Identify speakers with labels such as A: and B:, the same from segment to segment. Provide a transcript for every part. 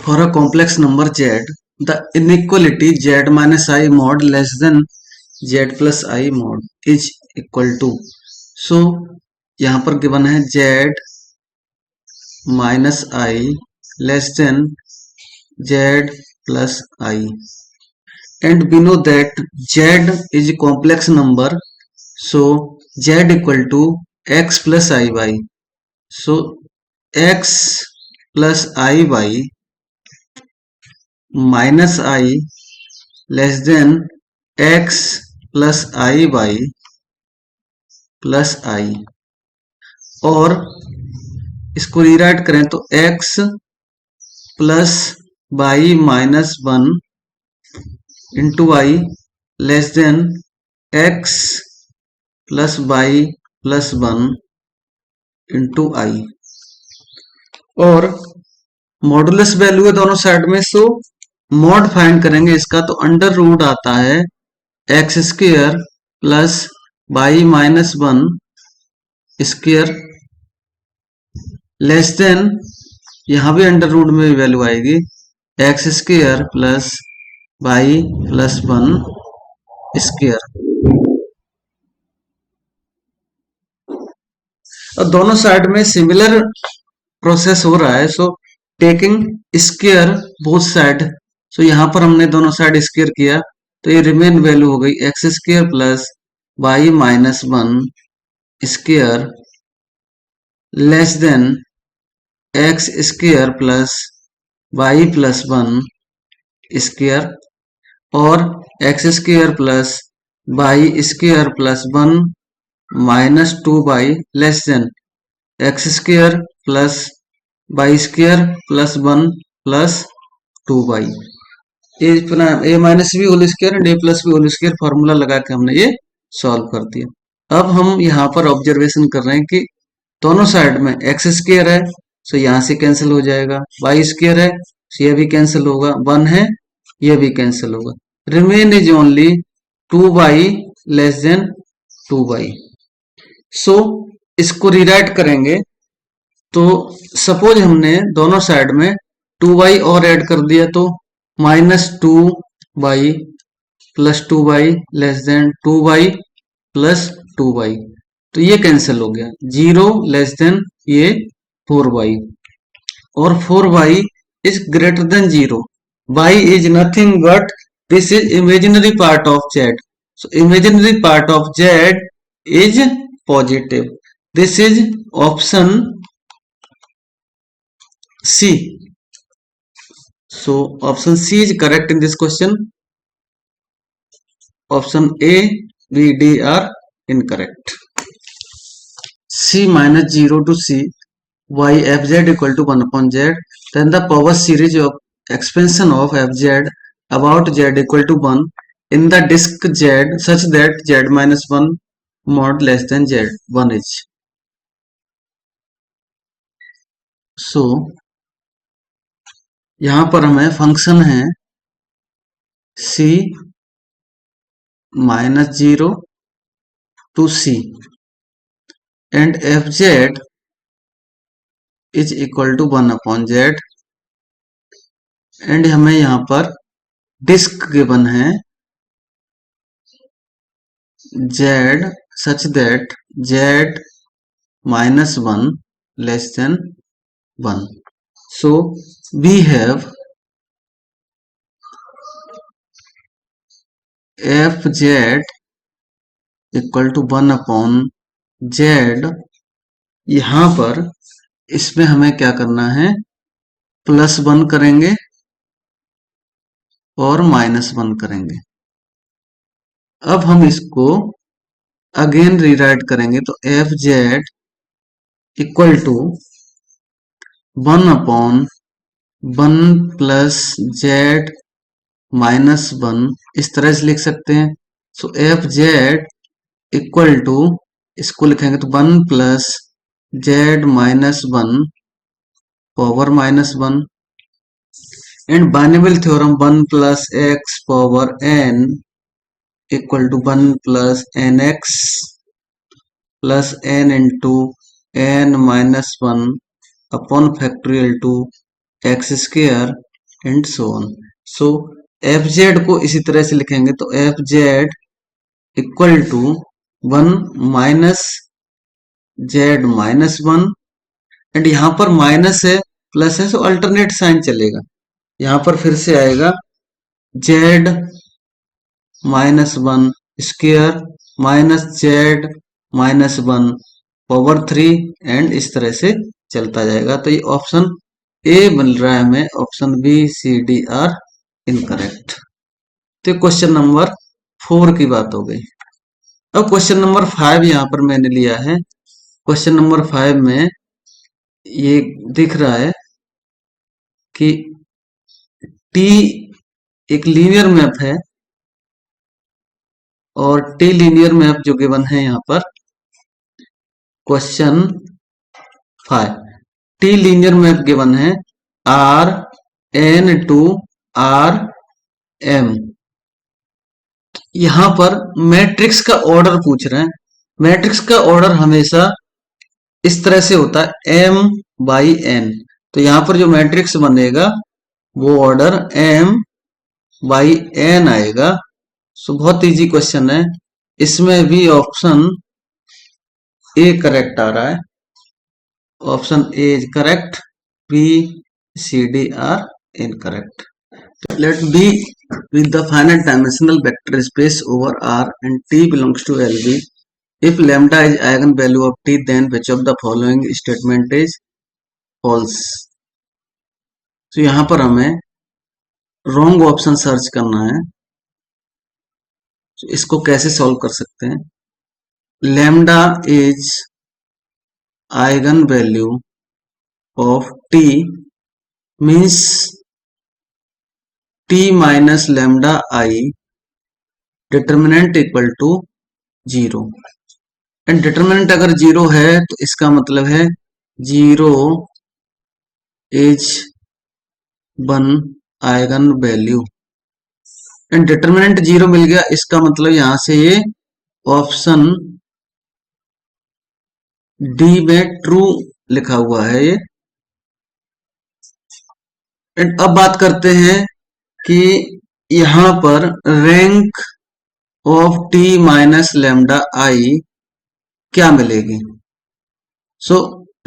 A: For a complex number z, the inequality z minus I mod less than z plus I mod is equal to. So यहाँ पर given है z minus I less than z plus I, and we know that z is a complex number, so z equal to x plus iy. So x plus iy minus I less than x plus iy plus I, और इसको rewrite करें तो x plus y minus 1 into i less than x plus y plus 1 into i, और modulus value है दोनों side में, सो mod find करेंगे इसका, तो अंडर रूट आता है x square plus y minus 1 square less than, यहां भी अंडर रूट में वैल्यू आएगी x square plus y plus 1 square, और दोनों साइड में सिमिलर प्रोसेस हो रहा है, so taking square both side, so यहां पर हमने दोनों साइड स्क्वायर किया तो ये रिमेन वैल्यू हो गई x square plus y minus 1 square less than x square plus y plus 1 square, और x square plus y square plus 1 minus 2y less than x square plus y square plus 1 plus 2y, a minus b whole square and a plus b whole square formula लगा के हमने ये solve कर दिया। अब हम यहाँ पर ऑब्जर्वेशन कर रहे हैं कि दोनों साइड में एक्स स्क्वायर है, सो यहाँ से कैंसिल हो जाएगा, वाई स्क्वायर है तो ये भी कैंसिल होगा, 1 है ये भी कैंसिल होगा, remain is only 2y less then 2y। सो इसको रिराइट करेंगे तो सपोज हमने दोनों साइड में 2y और ऐड कर दिया तो minus 2y plus 2y less then 2y plus 2y, तो ये कैंसिल हो गया, 0 लेस देन ये 4y, और 4y is greater than 0, y is nothing but this is imaginary part of z, so imaginary part of z is positive, this is option C. So option C is correct in this question. Option A, B, D are incorrect. C minus 0 to C, y fz equal to 1 upon z. Then the power series of expansion of fz about z equal to 1 in the disk z such that z minus 1 mod less than z 1 is. So यहां पर हमें function है c minus 0 to c and fz is equal to 1 upon z, and हमें यहां पर disc given है z such that z minus 1 less than 1. So we have fz equal to 1 upon z, यहां पर इसमें हमें क्या करना है, प्लस 1 करेंगे और माइनस 1 करेंगे। अब हम इसको अगेन रीराइट करेंगे तो fz equal to 1 upon 1 plus z minus 1, इस तरह से लिख सकते हैं। सो fz इक्वल टू, इसको लिखेंगे तो 1 plus z minus 1 power minus 1, and binomial theorem 1 plus x power n equal to 1 plus nx plus n into n minus 1 upon factorial two x square and so on. So f z को इसी तरह से लिखेंगे तो f z equal to 1 minus z minus 1, and यहाँ पर minus है plus है, सो अल्टरनेट साइन चलेगा। यहाँ पर फिर से आएगा Z minus 1 square minus z minus 1 power 3, and इस तरह से चलता जाएगा। तो ये ऑप्शन ए मिल रहा है हमें, option B C D are incorrect. तो क्वेश्चन नंबर 4 की बात हो गई। अब क्वेश्चन नंबर 5 यहाँ पर मैंने लिया है। क्वेश्चन नंबर 5 में ये दिख रहा है कि टी एक लीनियर मैप है, और टी लीनियर मैप जो गिवन है यहाँ पर question 5, T linear map given है R n to R m. यहां पर मैट्रिक्स का ऑर्डर पूछ रहे हैं। मैट्रिक्स का ऑर्डर हमेशा इस तरह से होता है एम बाई एन। तो यहां पर जो मैट्रिक्स बनेगा वो ऑर्डर एम बाई एन आएगा। सो बहुत इजी क्वेश्चन है, इसमें भी ऑप्शन ए करेक्ट आ रहा है। Option A is correct, B C D are incorrect. Let B with the finite dimensional vector space over R and T belongs to LB. If lambda is eigenvalue of T, then which of the following statement is false? तो यहाँ पर हमें wrong option search करना है। तो इसको कैसे solve कर सकते हैं? lambda is eigenvalue of T means T minus lambda I determinant equal to 0, and determinant अगर 0 है तो इसका मतलब है 0 is 1 eigen value, and determinant 0 मिल गया, इसका मतलब यहां से ये ऑप्शन डी में ट्रू लिखा हुआ है ये। एंड अब बात करते हैं कि यहां पर rank of T minus lambda आई क्या मिलेगी। सो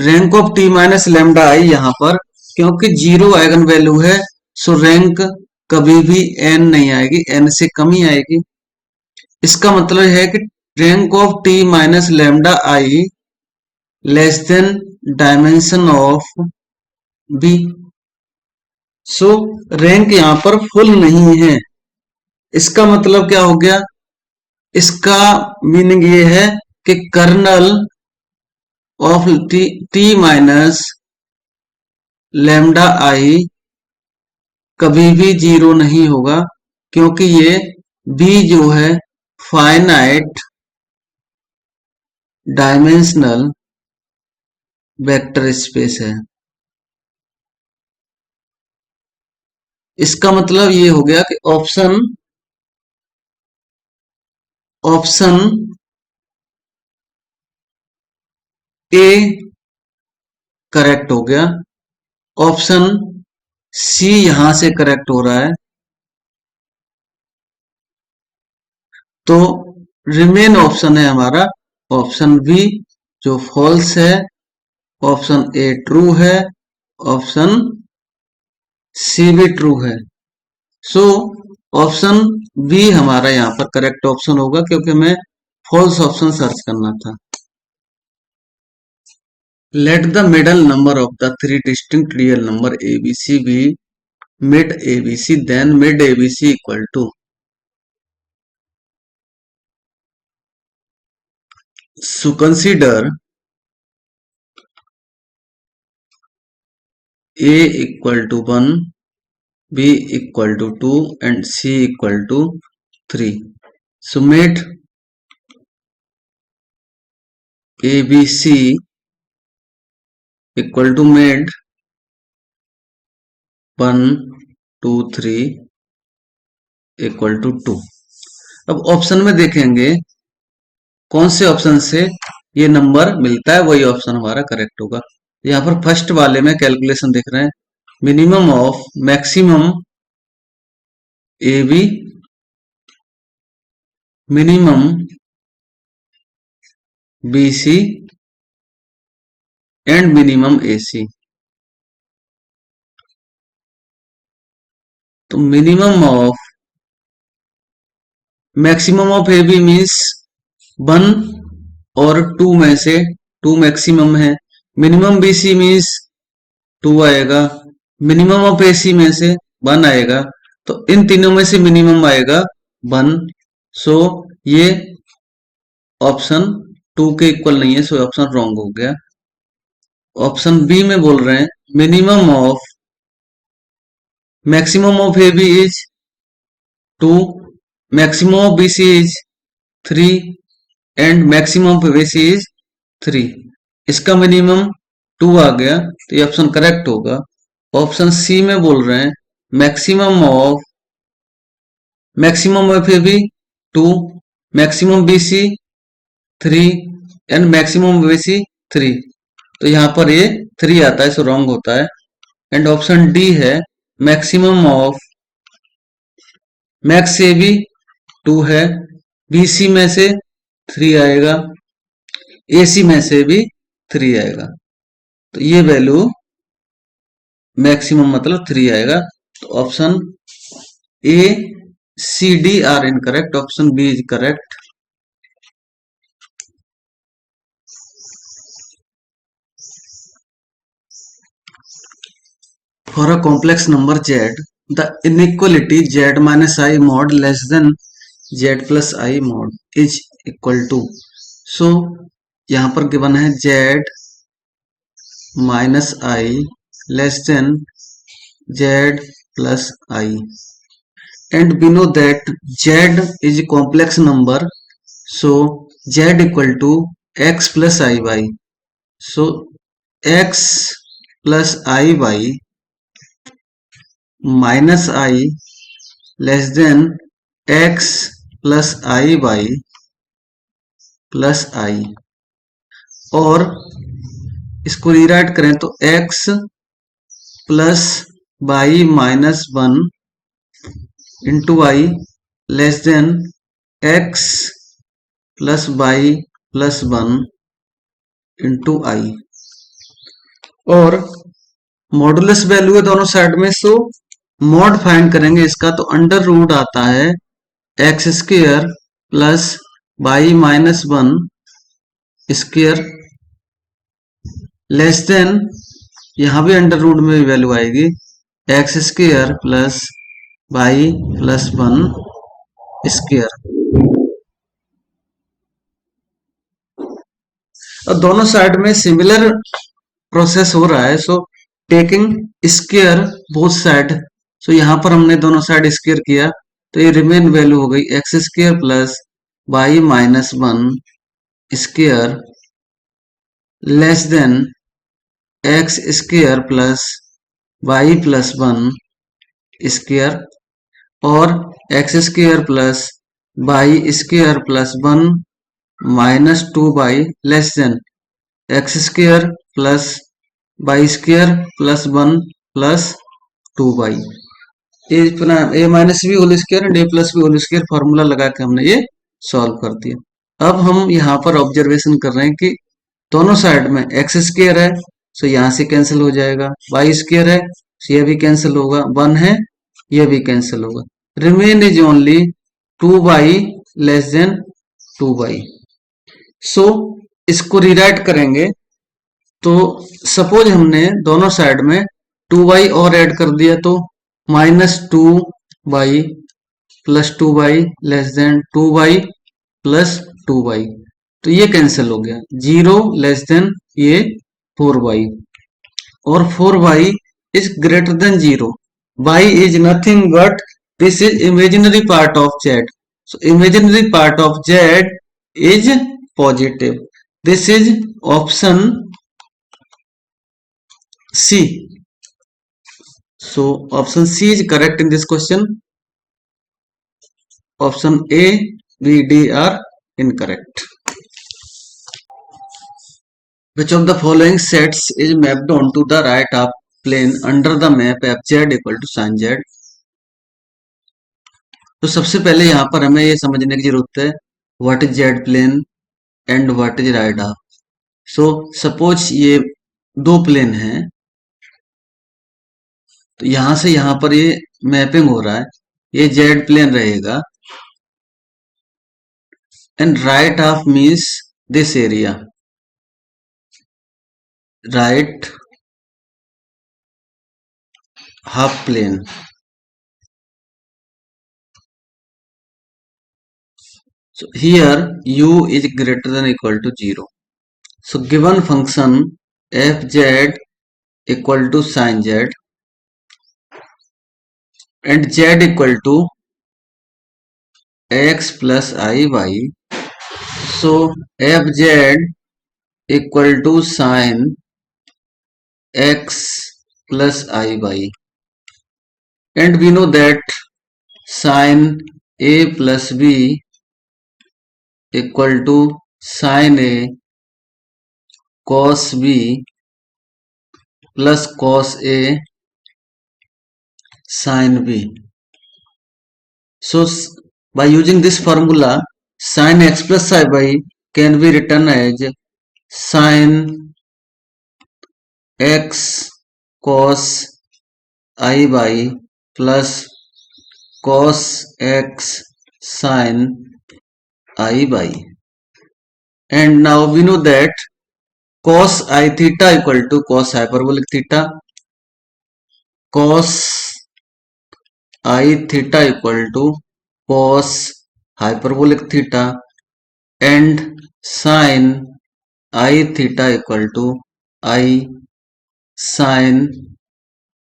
A: rank of T minus lambda आई यहाँ पर क्योंकि 0 आइगन वैल्यू है, सो रैंक कभी भी n नहीं आएगी, n से कम ही आएगी। इसका मतलब है कि rank of T minus lambda I less than dimension of B. So rank यहाँ पर फुल नहीं है। इसका मतलब क्या हो गया? इसका मीनिंग ये है कि kernel of T minus lambda I कभी भी 0 नहीं होगा, क्योंकि ये बी जो है फाइनाइट डायमेंशनल वेक्टर स्पेस है। इसका मतलब ये हो गया कि ऑप्शन ए करेक्ट हो गया, ऑप्शन सी यहां से करेक्ट हो रहा है। तो रिमेन ऑप्शन है हमारा ऑप्शन बी जो फॉल्स है, ऑप्शन ए ट्रू है, ऑप्शन सी भी ट्रू है। सो ऑप्शन बी हमारा यहाँ पर करेक्ट ऑप्शन होगा, क्योंकि हमें फॉल्स ऑप्शन सर्च करना था। Let the middle number of the 3 distinct real number ABC be mid ABC, then mid ABC equal to, so consider A equal to 1, B equal to 2 and C equal to 3. So mid ABC equal to mid 1 2 3 equal to 2। अब option में देखेंगे कौन से option से ये number मिलता है, वही ऑप्शन हमारा करेक्ट होगा। यहाँ पर फर्स्ट वाले में कैलकुलेशन देख रहे हैं minimum of maximum AB, minimum BC and minimum AC. तो maximum of A B means 1 और 2 में से 2 मैक्सिमम है। मिनिमम बी सी मीन्स 2 आएगा। मिनिमम ऑफ ए सी में से 1 आएगा। तो इन तीनों में से मिनिमम आएगा 1। सो ये ऑप्शन 2 के इक्वल नहीं है, सो ऑप्शन रॉन्ग हो गया। ऑप्शन बी में बोल रहे हैं maximum of A B is 2, maximum of BC is 3 and maximum of BC is 3। इसका मिनिमम 2 आ गया, तो ये ऑप्शन करेक्ट होगा। ऑप्शन सी में बोल रहे हैं maximum of A B 2, maximum BC 3 and maximum BC 3। तो यहाँ पर ये 3 आता है, सो रॉन्ग होता है। एंड ऑप्शन डी है maximum of max A B 2 है, BC में से 3 आएगा, AC में से भी 3 आएगा। तो ये वैल्यू मैक्सिमम मतलब 3 आएगा। तो option A C D are incorrect, option B is correct. For a complex number z, the inequality z minus I mod less than z plus I mod is equal to। So यहाँ पर given है z minus I less than z plus I, and we know that z is a complex number, so z equal to x plus iy। So x plus iy minus I less than x plus iy plus I, और इसको rewrite करें तो x plus y minus 1 into i less than x plus y plus 1 into i, और modulus value है दोनों side में, सो mod find करेंगे इसका, तो अंडर रूट आता है x square plus y minus 1 square less than, यहां भी अंडर रूट में वैल्यू आएगी x square plus y plus 1 square. और दोनों साइड में सिमिलर प्रोसेस हो रहा है, so taking square both side, so यहां पर हमने दोनों साइड स्क्वायर किया, तो ये रिमेन वैल्यू हो गई x square plus y minus 1 square less than x square plus y plus 1 square, और x square plus y square plus 1 minus 2y less than x square plus y square plus 1 plus 2y। A minus b whole square and a plus b whole square formula लगा के हमने ये solve कर दिया। अब हम यहाँ पर ऑब्जर्वेशन कर रहे हैं कि दोनों साइड में एक्स स्क्वायर है, सो यहाँ से कैंसिल हो जाएगा, वाई स्क्वायर है, सो ये भी कैंसिल होगा, 1 है, ये भी कैंसिल होगा, remain is only 2y less then 2y। सो इसको रिराइट करेंगे, तो सपोज हमने दोनों साइड में 2y और ऐड कर दिया, तो minus 2y plus 2y less then 2y plus 2y, तो ये कैंसिल हो गया, 0 लेस देन ये 4y, और 4y is greater than 0, y is nothing but this is imaginary part of z, so imaginary part of z is positive. This is option C। So option C is correct in this question. Option A, B, D are incorrect. Which of the following sets is mapped onto the right plane under the map fz equal to sin z। तो सबसे पहले यहाँ पर हमें ये समझने की जरूरत है what is Z plane and what is right half. So suppose ये दो प्लेन हैं, तो यहां से यहां पर ये मैपिंग हो रहा है, ये जेड प्लेन रहेगा and right half means this area, right half plane. So here u is greater than equal to 0. So given function fz equal to sin z and z equal to x plus iy. So fz equal to sin x plus iy, and we know that sin a plus b equal to sin a cos b plus cos a sin b. So by using this formula, sin x plus iy can be written as sin x cos iy plus cos x sin iy. And now we know that cos I theta equal to cos hyperbolic theta, cos I theta equal to cos hyperbolic theta, and sin I theta equal to I sin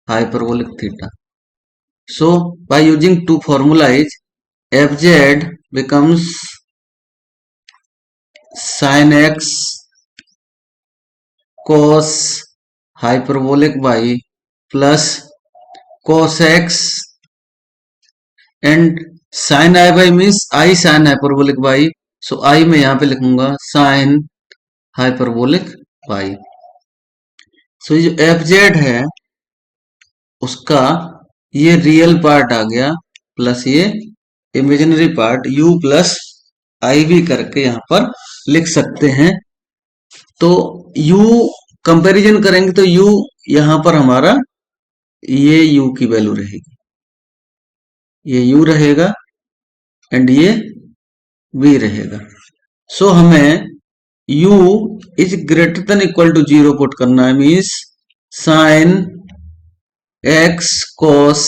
A: hyperbolic theta. So by using two formulas, fz becomes sin x cos hyperbolic y plus cos x, and sin iy means I sin hyperbolic y, so I मैं यहाँ पे लिखूंगा sin hyperbolic y। सो ये जो fz है उसका ये real part आ गया प्लस ये इमेजिनरी पार्ट u प्लस आई भी करके यहाँ पर लिख सकते हैं। तो u कंपैरिजन करेंगे तो u यहाँ पर हमारा ये u की वैल्यू रहेगी, ये u रहेगा एंड ये v रहेगा। सो हमें u is greater than equal to 0 put करना है, means sine x cos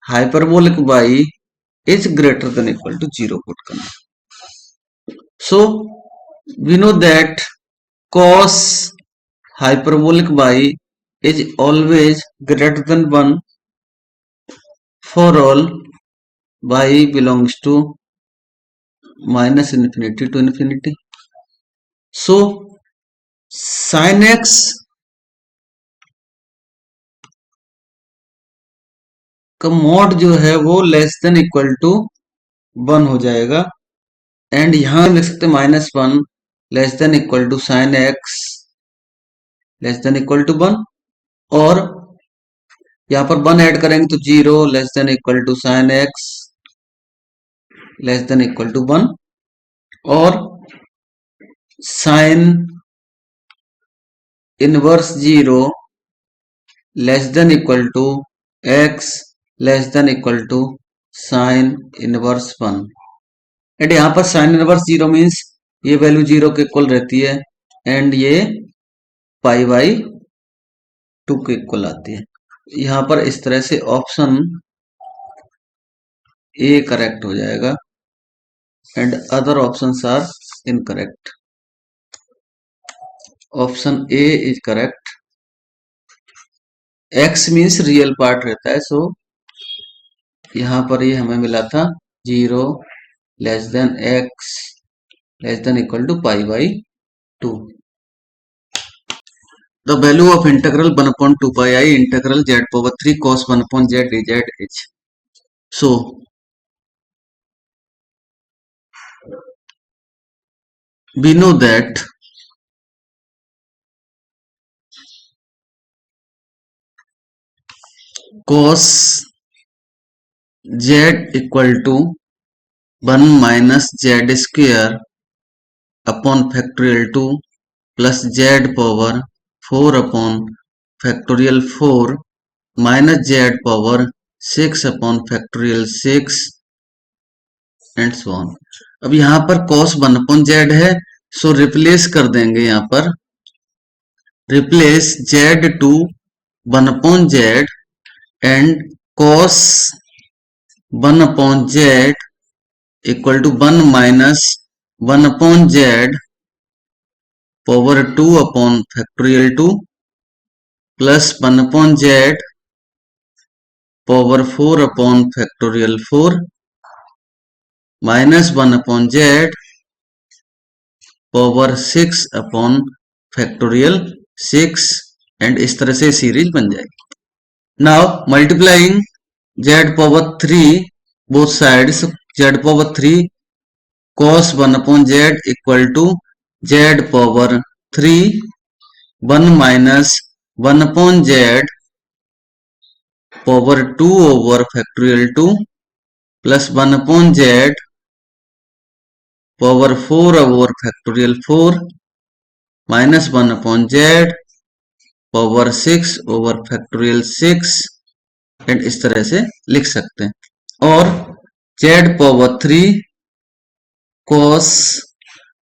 A: hyperbolic y is greater than equal to 0 put करना है। So we know that cos hyperbolic y is always greater than 1 for all y belongs to minus infinity to infinity. So sin x का mod जो है वो less than equal to 1 हो जाएगा, and यहां लिख सकते -1 less than equal to sine x less than equal to 1, और यहाँ पर 1 ऐड करेंगे तो 0 less than equal to sine x less than equal to 1, और sine inverse 0 less than equal to x less than equal to sine inverse 1। And यहाँ पर sine inverse 0 means ये value 0 के इक्वल रहती है एंड ये पाई बाई 2 के equal आती है। यहाँ पर इस तरह से ऑप्शन ए करेक्ट हो जाएगा and other options are incorrect. Option A is correct. X means real part रहता है, सो यहाँ पर ये हमें मिला था 0 less than x less than equal to pi by 2। The value of integral 1 upon 2 pi I integral z power 3 cos 1 upon z dz is. So we know that cos z equal to 1 minus z square upon factorial 2 plus z power 4 upon factorial 4 minus z power 6 upon factorial 6 and so on. अब यहाँ पर cos 1 upon Z है, सो replace कर देंगे यहाँ पर, replace z to 1 upon z and cos 1 upon z equal to 1 minus 1 upon z power 2 upon factorial 2 plus 1 upon z power 4 upon factorial 4 minus 1 upon z power 6 upon factorial 6 and इस तरह से series बन जाएगी। Now multiplying z power 3 both sides, z power 3 cos 1 upon z equal to z power 3 1 minus 1 upon z power 2 over factorial 2 plus 1 upon z power 4 over factorial 4 minus 1 upon z power 6 over factorial 6 and इस तरह से लिख सकते हैं। और z power 3 cos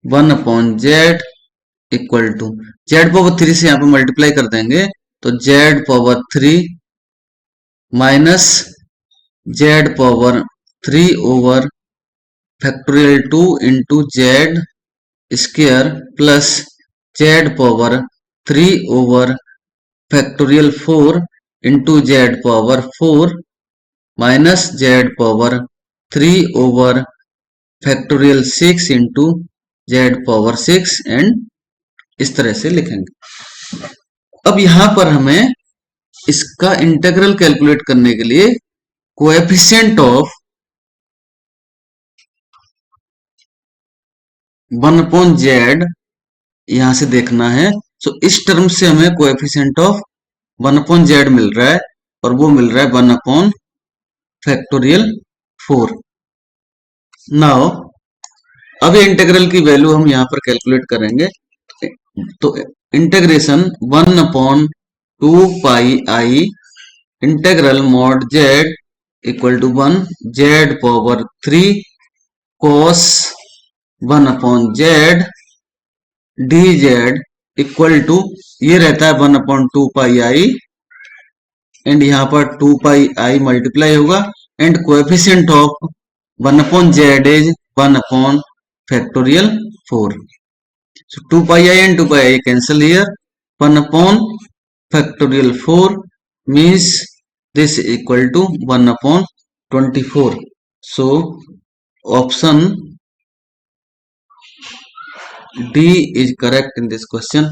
A: 1 upon z equal to z power 3 से यहाँ पे मल्टीप्लाई कर देंगे तो z power 3 minus z power 3 over factorial 2 into z square plus z power 3 over factorial 4 into Z power 4 minus z power 3 over factorial 6 into Z power 6 and इस तरह से लिखेंगे। अब यहां पर हमें इसका इंटीग्रल कैलकुलेट करने के लिए कोएफिशिएंट ऑफ 1 अपॉन जेड यहां से देखना है। सो इस टर्म से हमें कोएफिशिएंट ऑफ 1 अपॉन जेड मिल रहा है और वो मिल रहा है 1 अपॉन फैक्टोरियल 4। नाउ अब ये इंटीग्रल की वैल्यू हम यहां पर कैलकुलेट करेंगे। तो integration 1 upon 2 pi i integral mod z equal to 1 z power 3 cos 1 upon z d z equal to ये रहता है 1 अपॉन 2 पाई आई एंड यहाँ पर 2 पाई आई मल्टीप्लाई होगा and coefficient of 1 upon z is 1 upon factorial 4. So 2 pi I and 2 pi I cancel here. 1 upon factorial 4 means this is equal to 1 upon 24. So option D is correct in this question.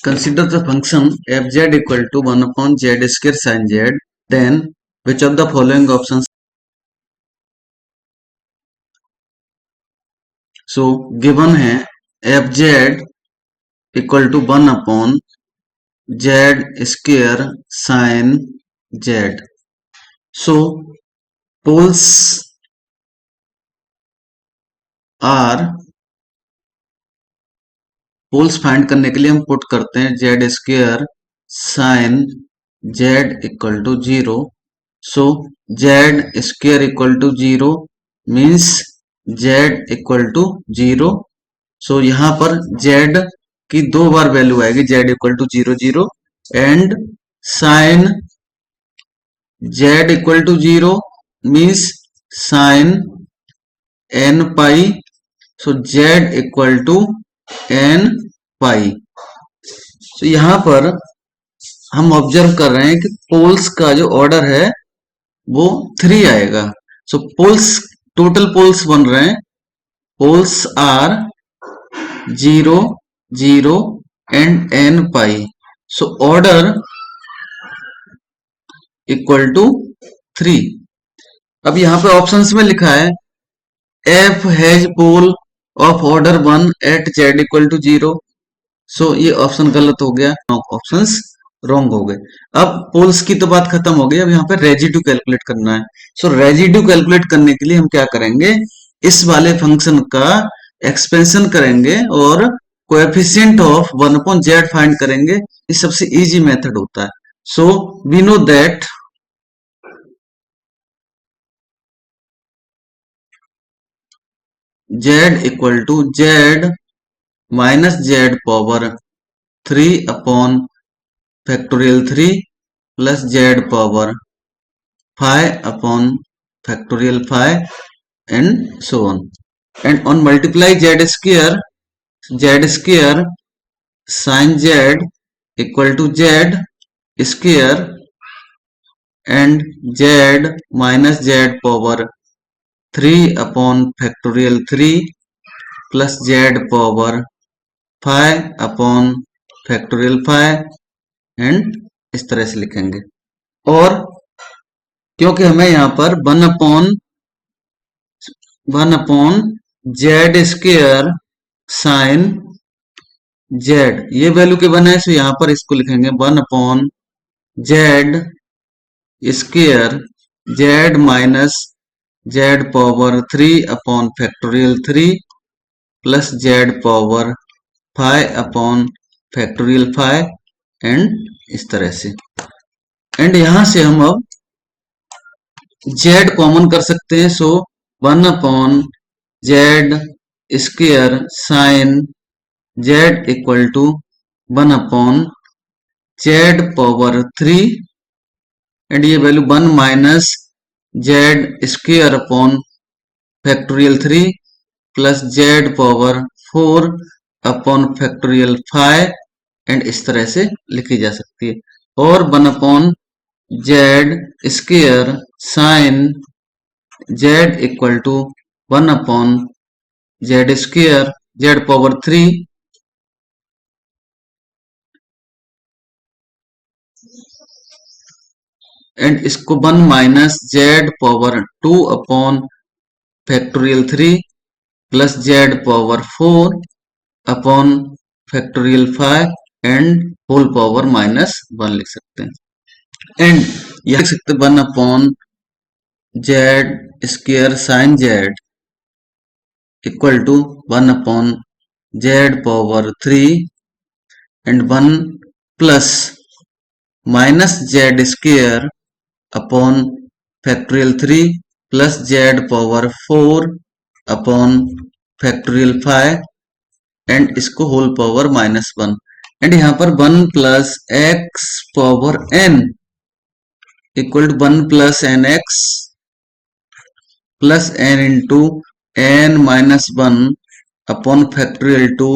A: Consider the function fz equal to 1 upon z square sin z. Then which of the following options? So given है fz equal to 1 upon z square sin z. So poles are poles find करने के लिए हम put करते हैं z square sine z equal to 0. So z square equal to 0 means z equal to 0. So यहाँ पर z की 2 बार वैल्यू आएगी z equal to 0 0 and sine z equal to 0 means sine n pi. So z equal to n pi. तो यहां पर हम ऑब्जर्व कर रहे हैं कि पोल्स का जो ऑर्डर है वो 3 आएगा. सो पोल्स टोटल पोल्स बन रहे हैं poles are 0 0 and n pi. So order equal to 3. अब यहां पे ऑप्शंस में लिखा है f has pole of order 1 at z equal to 0। So ये ऑप्शन गलत हो गया, ऑप्शंस रॉन्ग हो गए। अब पोल्स की तो बात खत्म हो गई, अब यहाँ पे रेजिड्यू कैलकुलेट करना है। सो रेजिड्यू कैलकुलेट करने के लिए हम क्या करेंगे, इस वाले फंक्शन का एक्सपेंशन करेंगे और coefficient of 1 upon z find करेंगे। ये सबसे इजी मेथड होता है। So we know that z equal to z minus z power 3 upon factorial 3 plus z power 5 upon factorial 5 and so on. And on multiply z square sin z equal to z square and z minus z power 3 upon factorial 3 plus z power 5 upon factorial 5 and इस तरह से लिखेंगे। और क्योंकि हमें यहाँ पर 1 upon z square sine Z ये वैल्यू के बना है, तो यहाँ पर इसको लिखेंगे 1 upon z square Z minus z power 3 upon factorial 3 plus z power 5 upon factorial 5 and इस तरह से। एंड यहां से हम अब जेड कॉमन कर सकते हैं। So 1 upon z square sine z equal to 1 upon z power 3 and ये value 1 minus z square upon factorial 3 plus z power 4 upon factorial 5 and इस तरह से लिखी जा सकती है। और 1 upon z square sine z equal to 1 upon z square z power 3 and इसको 1 minus z power 2 upon factorial 3 plus z power 4 upon factorial 5 and whole power -1 लिख सकते हैं। एंड यह लिख सकते 1 upon z square sine z equal to 1 upon z power 3 and 1 plus minus z square upon factorial 3 plus z power 4 upon factorial 5 and इसको whole power -1 and यहाँ पर 1 plus x power n equal to 1 plus n x plus n into n minus 1 upon factorial 2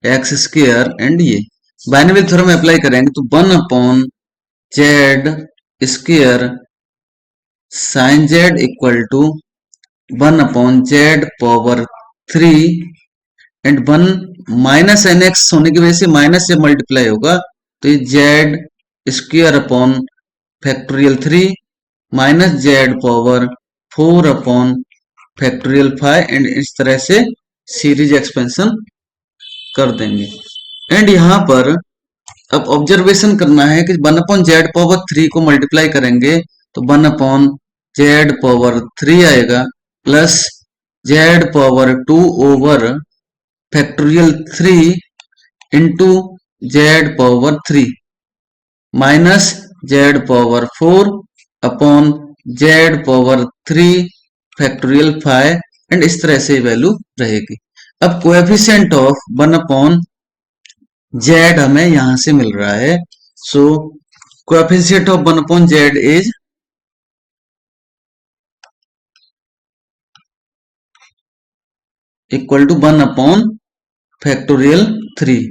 A: x square and ये binary theorem apply करेंगे तो 1 upon z square sine z equal to 1 upon z power 3 and 1 minus n x होने की वजह से minus से multiply होगा तो ये Z square upon factorial 3 minus z power 4 upon factorial 5 and इस तरह से सीरीज एक्सपेंशन कर देंगे। एंड यहाँ पर अब ऑब्जर्वेशन करना है कि 1 अपॉन जेड पावर 3 को मल्टीप्लाई करेंगे तो 1 अपॉन जेड पावर 3 आएगा plus z power 2 over factorial 3 into Z power 3 minus z power 4 upon z power 3 factorial 5 and इस तरह से वैल्यू रहेगी। अब कोएफिशिएंट ऑफ 1 अपॉन जेड हमें यहां से मिल रहा है। So coefficient of 1 upon z is equal to 1 upon factorial 3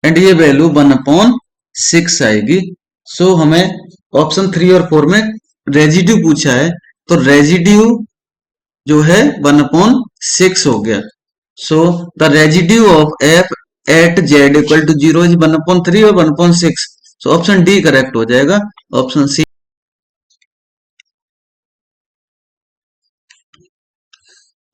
A: and ये वैल्यू 1 अपॉन 6 आएगी। सो हमें ऑप्शन 3 और 4 में रेजिड्यू पूछा है तो रेजिड्यू जो है 1 अपॉन 6 हो गया। So the residue of f at z equal to 0 is 1 upon 3 और 1 upon 6। So option D correct हो जाएगा। Option C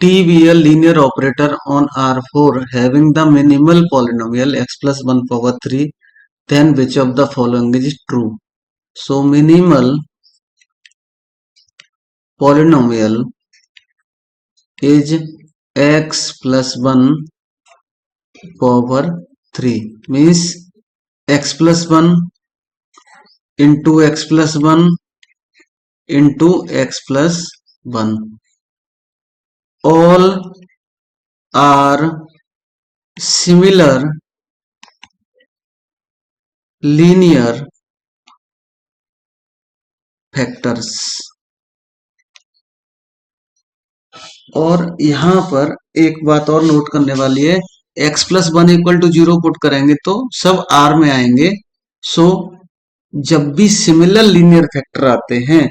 A: T be a linear operator on R4 having the minimal polynomial x plus 1 power 3, then which of the following is true? So minimal polynomial is x plus 1 power 3 means x plus 1 into x plus 1 into x plus 1 all are similar linear factors। और यहां पर एक बात और note करने वाली है, x plus 1 equal to 0 put करेंगे तो सब r में आएंगे। सो जब भी सिमिलर लीनियर फैक्टर आते हैं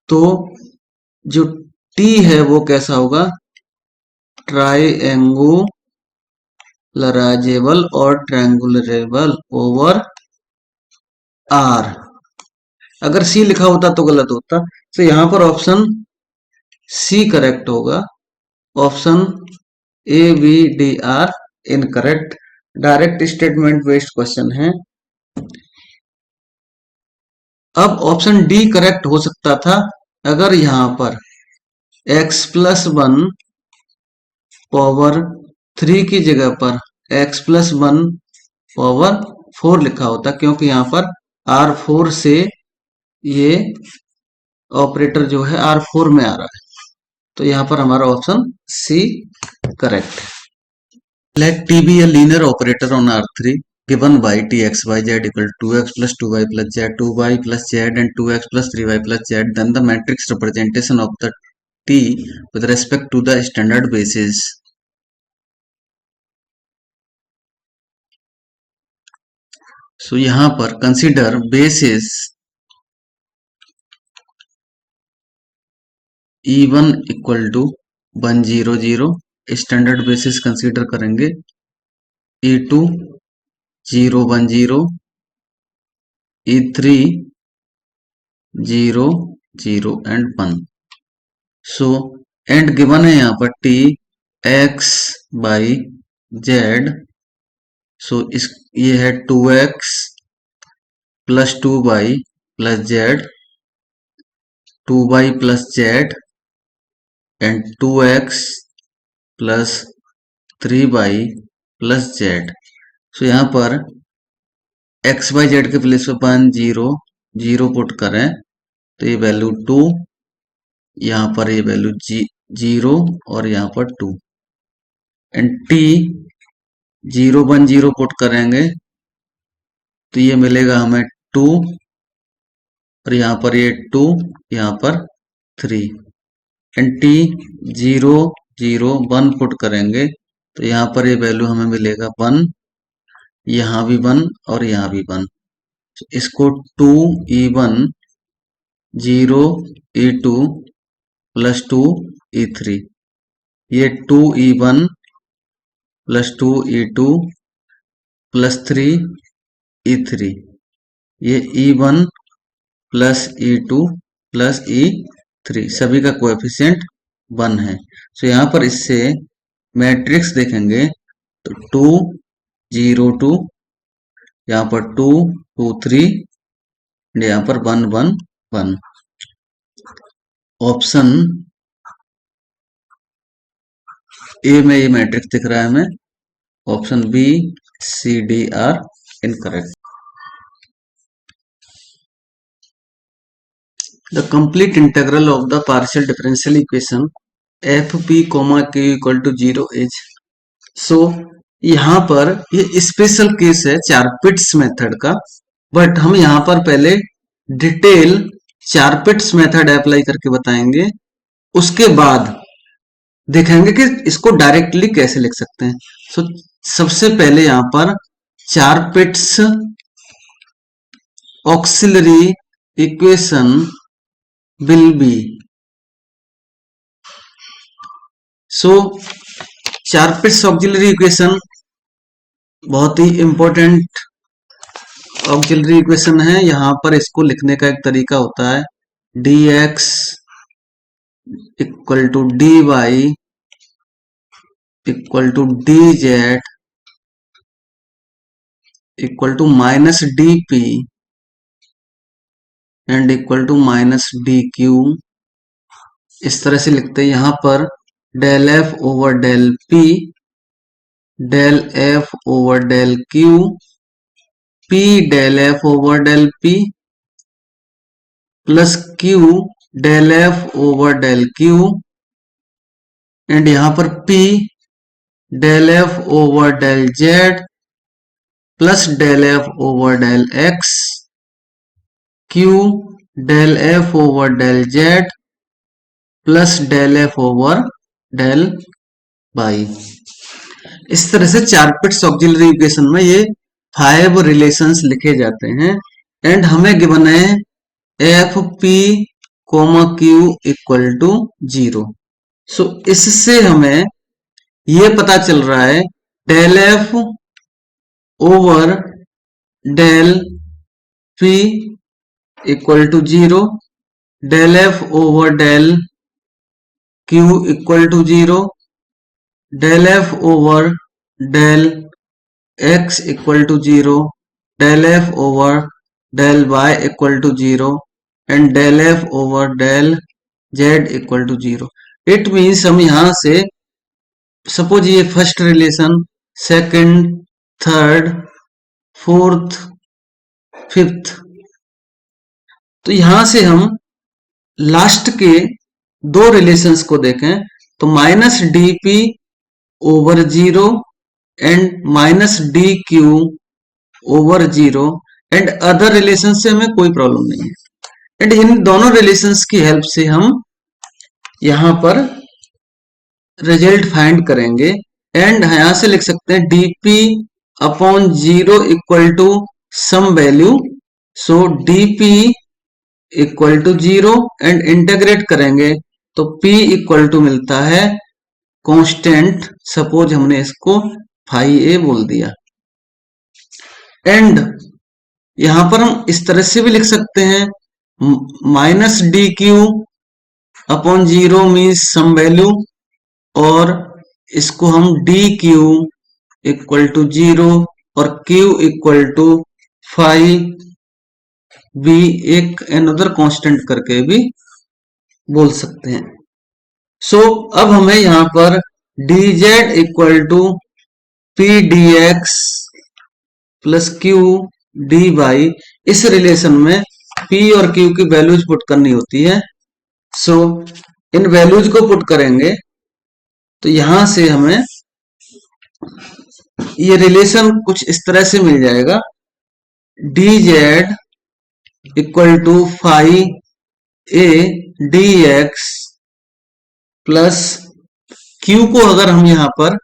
A: तो जो t है वो कैसा होगा, ट्राइएंगुलराइजेबल और ट्रायंगुलरेबल ओवर r। अगर c लिखा होता तो गलत होता, तो यहां पर ऑप्शन c करेक्ट होगा। Option A B D are incorrect, direct statement based question है। अब ऑप्शन डी करेक्ट हो सकता था अगर यहां पर x प्लस 1 पावर 3 की जगह पर x प्लस 1 पावर 4 लिखा होता, क्योंकि यहां पर R4 से ये ऑपरेटर जो है R4 में आ रहा है, तो यहां पर हमारा ऑप्शन सी करेक्ट है। Let t be a linear operator on R3 given by t x y z equal to 2x plus 2y plus z, 2y plus z and 2x plus 3y plus z, then the matrix representation of the t with respect to the standard basis। So यहाँ पर consider basis E1 equal to 1 0 0, standard basis consider करेंगे E2 0 1 0, E3 0 0 and 1। So and given है यहाँ पर t x y z. So इस ये है 2x plus 2y plus z, 2y plus z and 2x plus 3y plus z. So यहाँ पर x y z के प्लेस पे 1 0 0 पुट करें तो ये वैल्यू 2, यहाँ पर ये वैल्यू 0 और यहाँ पर 2 एंड टी 0 1 0 पुट करेंगे तो ये मिलेगा हमें 2 और यहाँ पर ये 2, यहाँ पर 3 एंड टी 0 0 1 पुट करेंगे तो यहाँ पर ये वैल्यू हमें मिलेगा 1, यहाँ भी 1 और यहाँ भी 1। इसको 2e1 0 e2 प्लस 2e3, ये 2e1 plus 2e2 plus 3e3, ये e1 plus e2 plus e3 सभी का कोएफिशिएंट 1 है। सो यहाँ पर इससे मैट्रिक्स देखेंगे तो 2 0 2, यहाँ पर 2 2 3, यहाँ पर 1 1 1। ऑप्शन ए में ये मैट्रिक्स दिख रहा है हमें, option B C D are incorrect. The complete integral of the partial differential equation f p comma q equal to 0 is. So यहाँ पर ये स्पेशल केस है चारपिट्स मेथड का, बट हम यहाँ पर पहले डिटेल चारपिट्स मेथड अप्लाई करके बताएंगे, उसके बाद देखेंगे कि इसको डायरेक्टली कैसे लिख सकते हैं। सो सबसे पहले यहाँ पर Charpit's auxiliary equation will be. So Charpit's auxiliary equation बहुत ही इंपॉर्टेंट ऑक्सिलरी इक्वेशन है। यहां पर इसको लिखने का एक तरीका होता है dx equal to dy equal to d z equal to minus d p and equal to minus d q. इस तरह से लिखते हैं यहां पर del f over del p, del f over del q, p del f over del p plus q del f over del q and यहां पर p del f over del z plus del f over del x, q del f over del z plus del f over del y. इस तरह से चार पिट्स auxiliary equation में ये 5 relations लिखे जाते हैं एंड हमें गिवन है f p comma q equal to 0। So इससे हमें ये पता चल रहा है del f over del p equal to 0, del f over del q equal to 0, del f over del x equal to 0, del f over del y equal to 0 and del f over del z equal to 0। It means हम यहां से suppose ये first relation, second, third, fourth, fifth, तो यहां से हम last के दो रिलेशंस को देखें तो minus d P over 0 and minus d Q over 0 and other relation से हमें कोई प्रॉब्लम नहीं है एंड इन दोनों रिलेशंस की हेल्प से हम यहां पर रिजल्ट फाइंड करेंगे एंड यहां से लिख सकते हैं dp upon 0 equal to some value. So dp equal to 0 and integrate करेंगे तो p इक्वल टू मिलता है कांस्टेंट, सपोज हमने इसको फाई ए बोल दिया एंड यहां पर हम इस तरह से भी लिख सकते हैं minus d q upon 0 means some value और इसको हम डी क्यू इक्वल टू 0 और क्यू इक्वल टू फाइव भी एक अनदर कांस्टेंट करके भी बोल सकते हैं। सो अब हमें यहां पर d z equal to p d x plus q d y, इस रिलेशन में p और q की वैल्यूज पुट करनी होती है। सो इन वैल्यूज को पुट करेंगे तो यहां से हमें ये रिलेशन कुछ इस तरह से मिल जाएगा d z equal to five a d x plus q को अगर हम यहां पर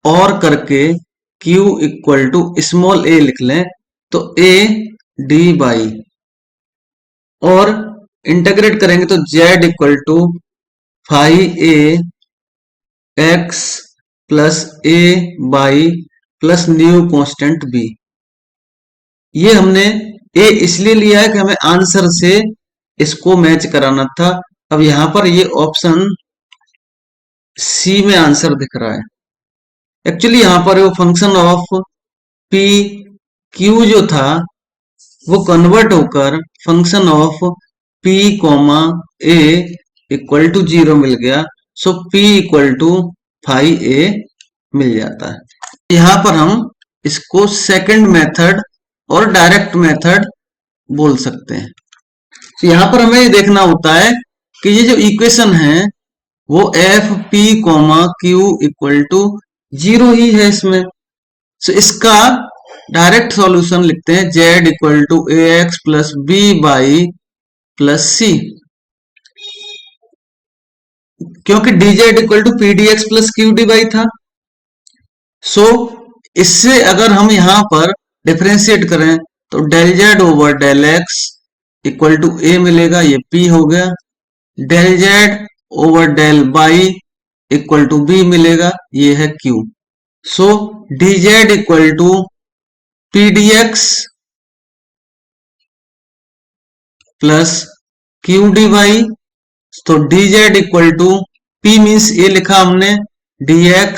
A: और करके q equal to small a लिख लें तो a डी बाई और इंटीग्रेट करेंगे तो z equal to five a x plus a y plus new constant b। ये हमने a इसलिए लिया है कि हमें आंसर से इसको मैच कराना था। अब यहां पर ये ऑप्शन सी में आंसर दिख रहा है। एक्चुअली यहां पर वो फंक्शन ऑफ पी क्यू जो था वो कन्वर्ट होकर function of p comma a equal to 0 मिल गया। So p equal to five a मिल जाता है। यहां पर हम इसको सेकंड मेथड और डायरेक्ट मेथड बोल सकते हैं। तो यहां पर हमें ये देखना होता है कि ये जो इक्वेशन है वो f p comma q equal to 0 ही है इसमें। सो इसका डायरेक्ट सॉल्यूशन लिखते हैं z equal to a x plus b y plus c, क्योंकि d z equal to p d x plus q d y था। सो इससे अगर हम यहां पर डिफरेंशिएट करें तो del z over del x equal to a मिलेगा, ये p हो गया। Del z over del y equal to b मिलेगा, ये है q। So d z equal to p d x plus q d y, तो d z equal to p means ये लिखा हमने dx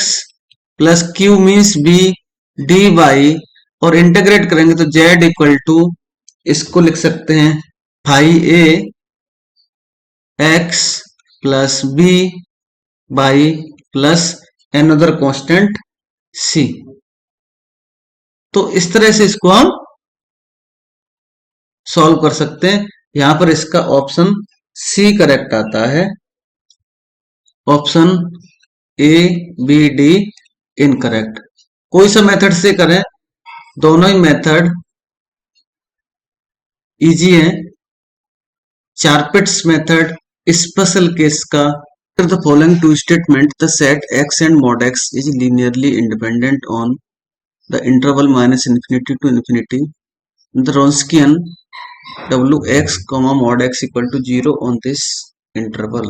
A: plus q means b dy, और integrate करेंगे तो z इक्वल टू, इसको लिख सकते हैं phi a x plus b by plus another constant c। तो इस तरह से इसको हम सॉल्व कर सकते हैं। यहां पर इसका ऑप्शन सी करेक्ट आता है, option A B D incorrect. कोई सा मेथड से करें, दोनों ही मेथड इजी है। चारपेट्स मेथड स्पेशल केस का, the following two statement the set x and mod x is linearly independent on the interval minus infinity to infinity, the Wronskian wx comma mod x equal to 0 on this interval।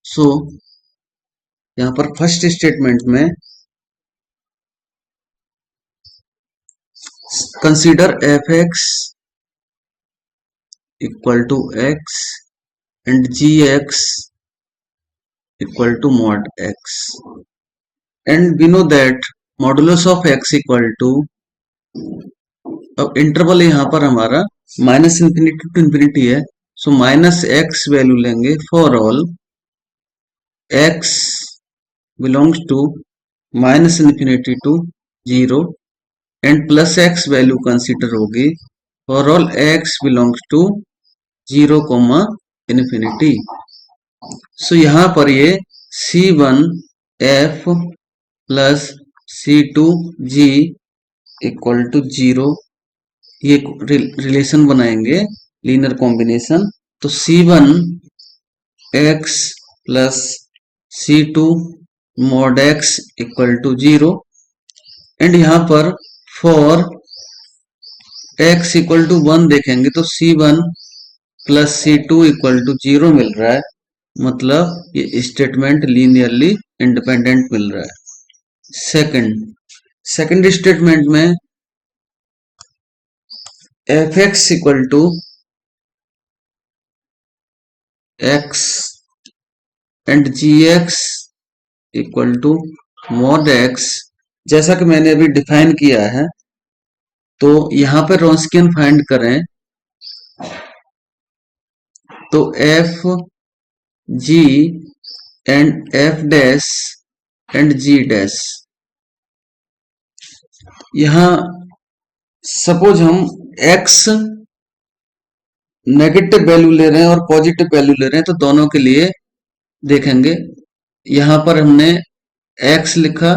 A: so यहाँ पर first statement में consider fx equal to x and gx equal to mod x, and we know that modulus of x equal to, अब interval यहाँ पर हमारा minus infinity to infinity है, so minus x value लेंगे for all x belongs to minus infinity to 0, and plus x value consider होगी for all x belongs to 0 comma infinity. So यहाँ पर ये C1F plus C2G equal to 0, ये relation बनाएंगे linear combination. तो C1X plus C2 mod X equal to 0, and यहाँ पर for X equal to 1 देखेंगे तो C1 plus C2 equal to 0 मिल रहा है, मतलब ये स्टेटमेंट लीनियरली इंडिपेंडेंट मिल रहा है। सेकंड स्टेटमेंट में fx equal to x and gx equal to mod x, जैसा कि मैंने अभी डिफाइन किया है, तो यहां पर रॉन्स्कियन फाइंड करें तो f g and f dash and g dash, यहां सपोज हम x नेगेटिव वैल्यू ले रहे हैं और पॉजिटिव वैल्यू ले रहे हैं, तो दोनों के लिए देखेंगे। यहां पर हमने x लिखा,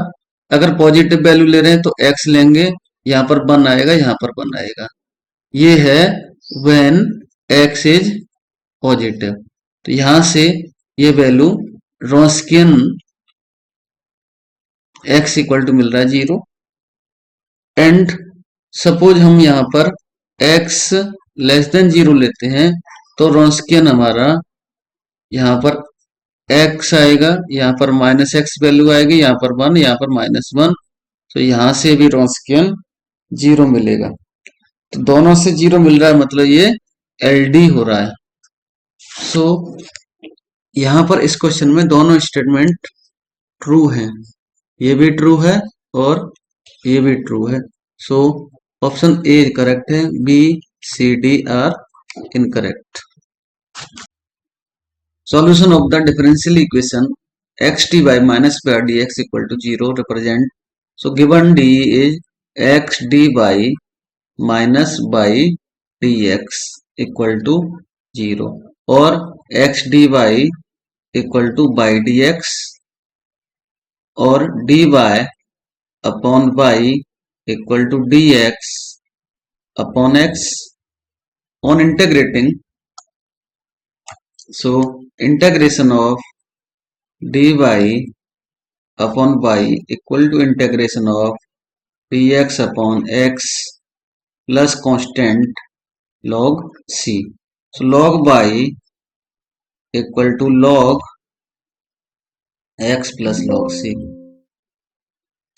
A: अगर पॉजिटिव वैल्यू ले रहे हैं तो x लेंगे, यहां पर 1 आएगा, यहां पर 1 आएगा। ये है व्हेन x इज पॉजिटिव, तो यहां से ये वैल्यू रॉन्स्कियन x इक्वल टू मिल रहा है 0, एंड सपोज हम यहां पर x लेस देन 0 लेते हैं, तो रॉन्स्कियन हमारा यहां पर x आएगा, यहाँ पर माइनस एक्स वैल्यू आएगी, यहाँ पर 1, यहाँ पर -1, तो यहां से भी रॉन्स्कियन 0 मिलेगा। तो दोनों से 0 मिल रहा है, मतलब ये LD हो रहा है। सो यहाँ पर इस क्वेश्चन में दोनों स्टेटमेंट ट्रू हैं, ये भी ट्रू है और ये भी ट्रू है। सो ऑप्शन ए करेक्ट है, B C D are incorrect. Solution of the differential equation x dy minus by dx equal to 0 represent, so given d is x dy minus by dx equal to 0 और x dy equal to by dx और dy upon y equal to dx upon x on integrating, so integration of dy upon y equal to integration of dx upon x plus constant log c, so log y equal to log x plus log c,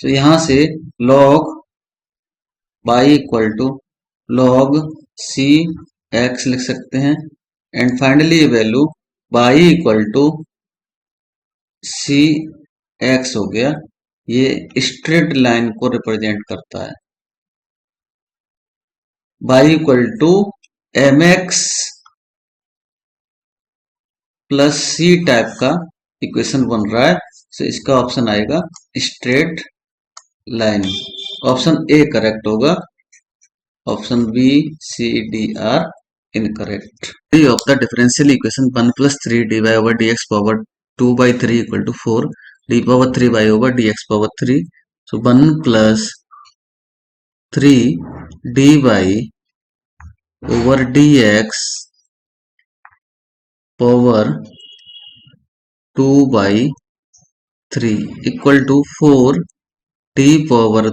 A: so यहाँ से log y equal to log c x लिख सकते हैं, and finally ये value y equal to c x हो गया, ये straight line को रिप्रेजेंट करता है। y equal to m x plus c type का इक्वेशन बन रहा है। तो इसका ऑप्शन आएगा straight line. Option A correct होगा, option B C D are incorrect. Of the differential equation 1 plus 3 d y over d x power 2 by 3 equal to 4 d power 3 y over d x power 3। So 1 plus 3 d y over d x power 2 by 3 equal to 4 d power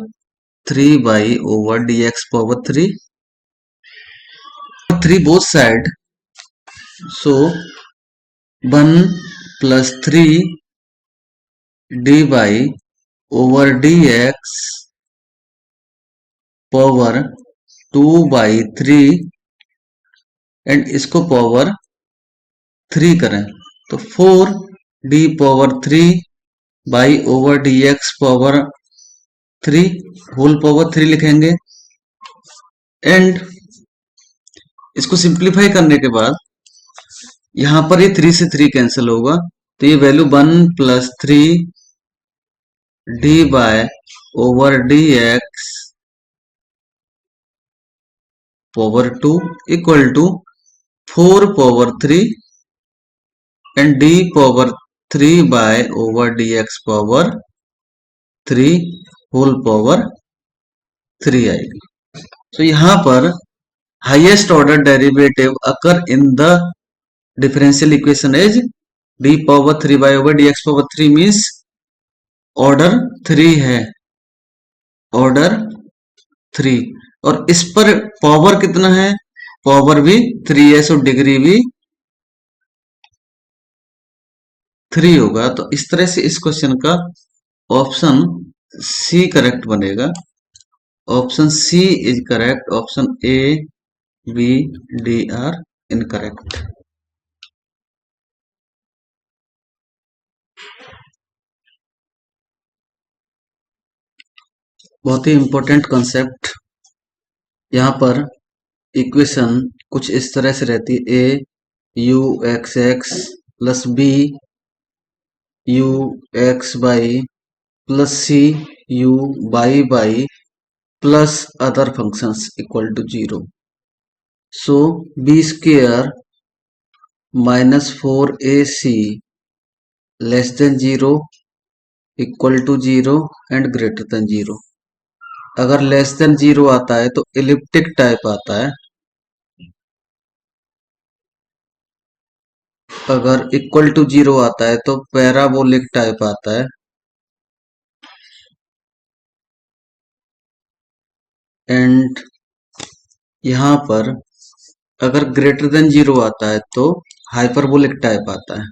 A: 3 y over d x power 3 3 both side। So 1 plus 3 dy over dx power 2 by 3 and इसको power 3 करें तो 4 d power 3 y over d x power 3 whole power 3 लिखेंगे। And इसको simplify करने के बाद यहां पर ये 3 से 3 कैंसिल होगा, तो ये value 1 plus 3 d y over d x power 2 equal to 4 power 3 and d power 3 y over d x power 3 whole power 3 आएगी। तो यहां पर highest order derivative occur in the differential equation is d power 3 y over d x power 3 means order 3 है, order 3। और इस पर power कितना है, पावर भी 3 है, सो डिग्री भी 3 होगा। तो इस तरह से इस क्वेश्चन का ऑप्शन सी करेक्ट बनेगा। Option C is correct, option A B D are incorrect. बहुत ही इंपॉर्टेंट कॉन्सेप्ट। यहाँ पर इक्वेशन कुछ इस तरह से रहती है, a u x x plus b u x y plus c u y y plus other functions equal to 0। So b square minus 4ac less than 0 equal to 0 and greater than 0। अगर less than 0 आता है तो elliptic type आता है, अगर equal to 0 आता है तो पैराबोलिक टाइप आता है, एंड यहां पर अगर ग्रेटर देन 0 आता है तो हाइपरबोलिक टाइप आता है।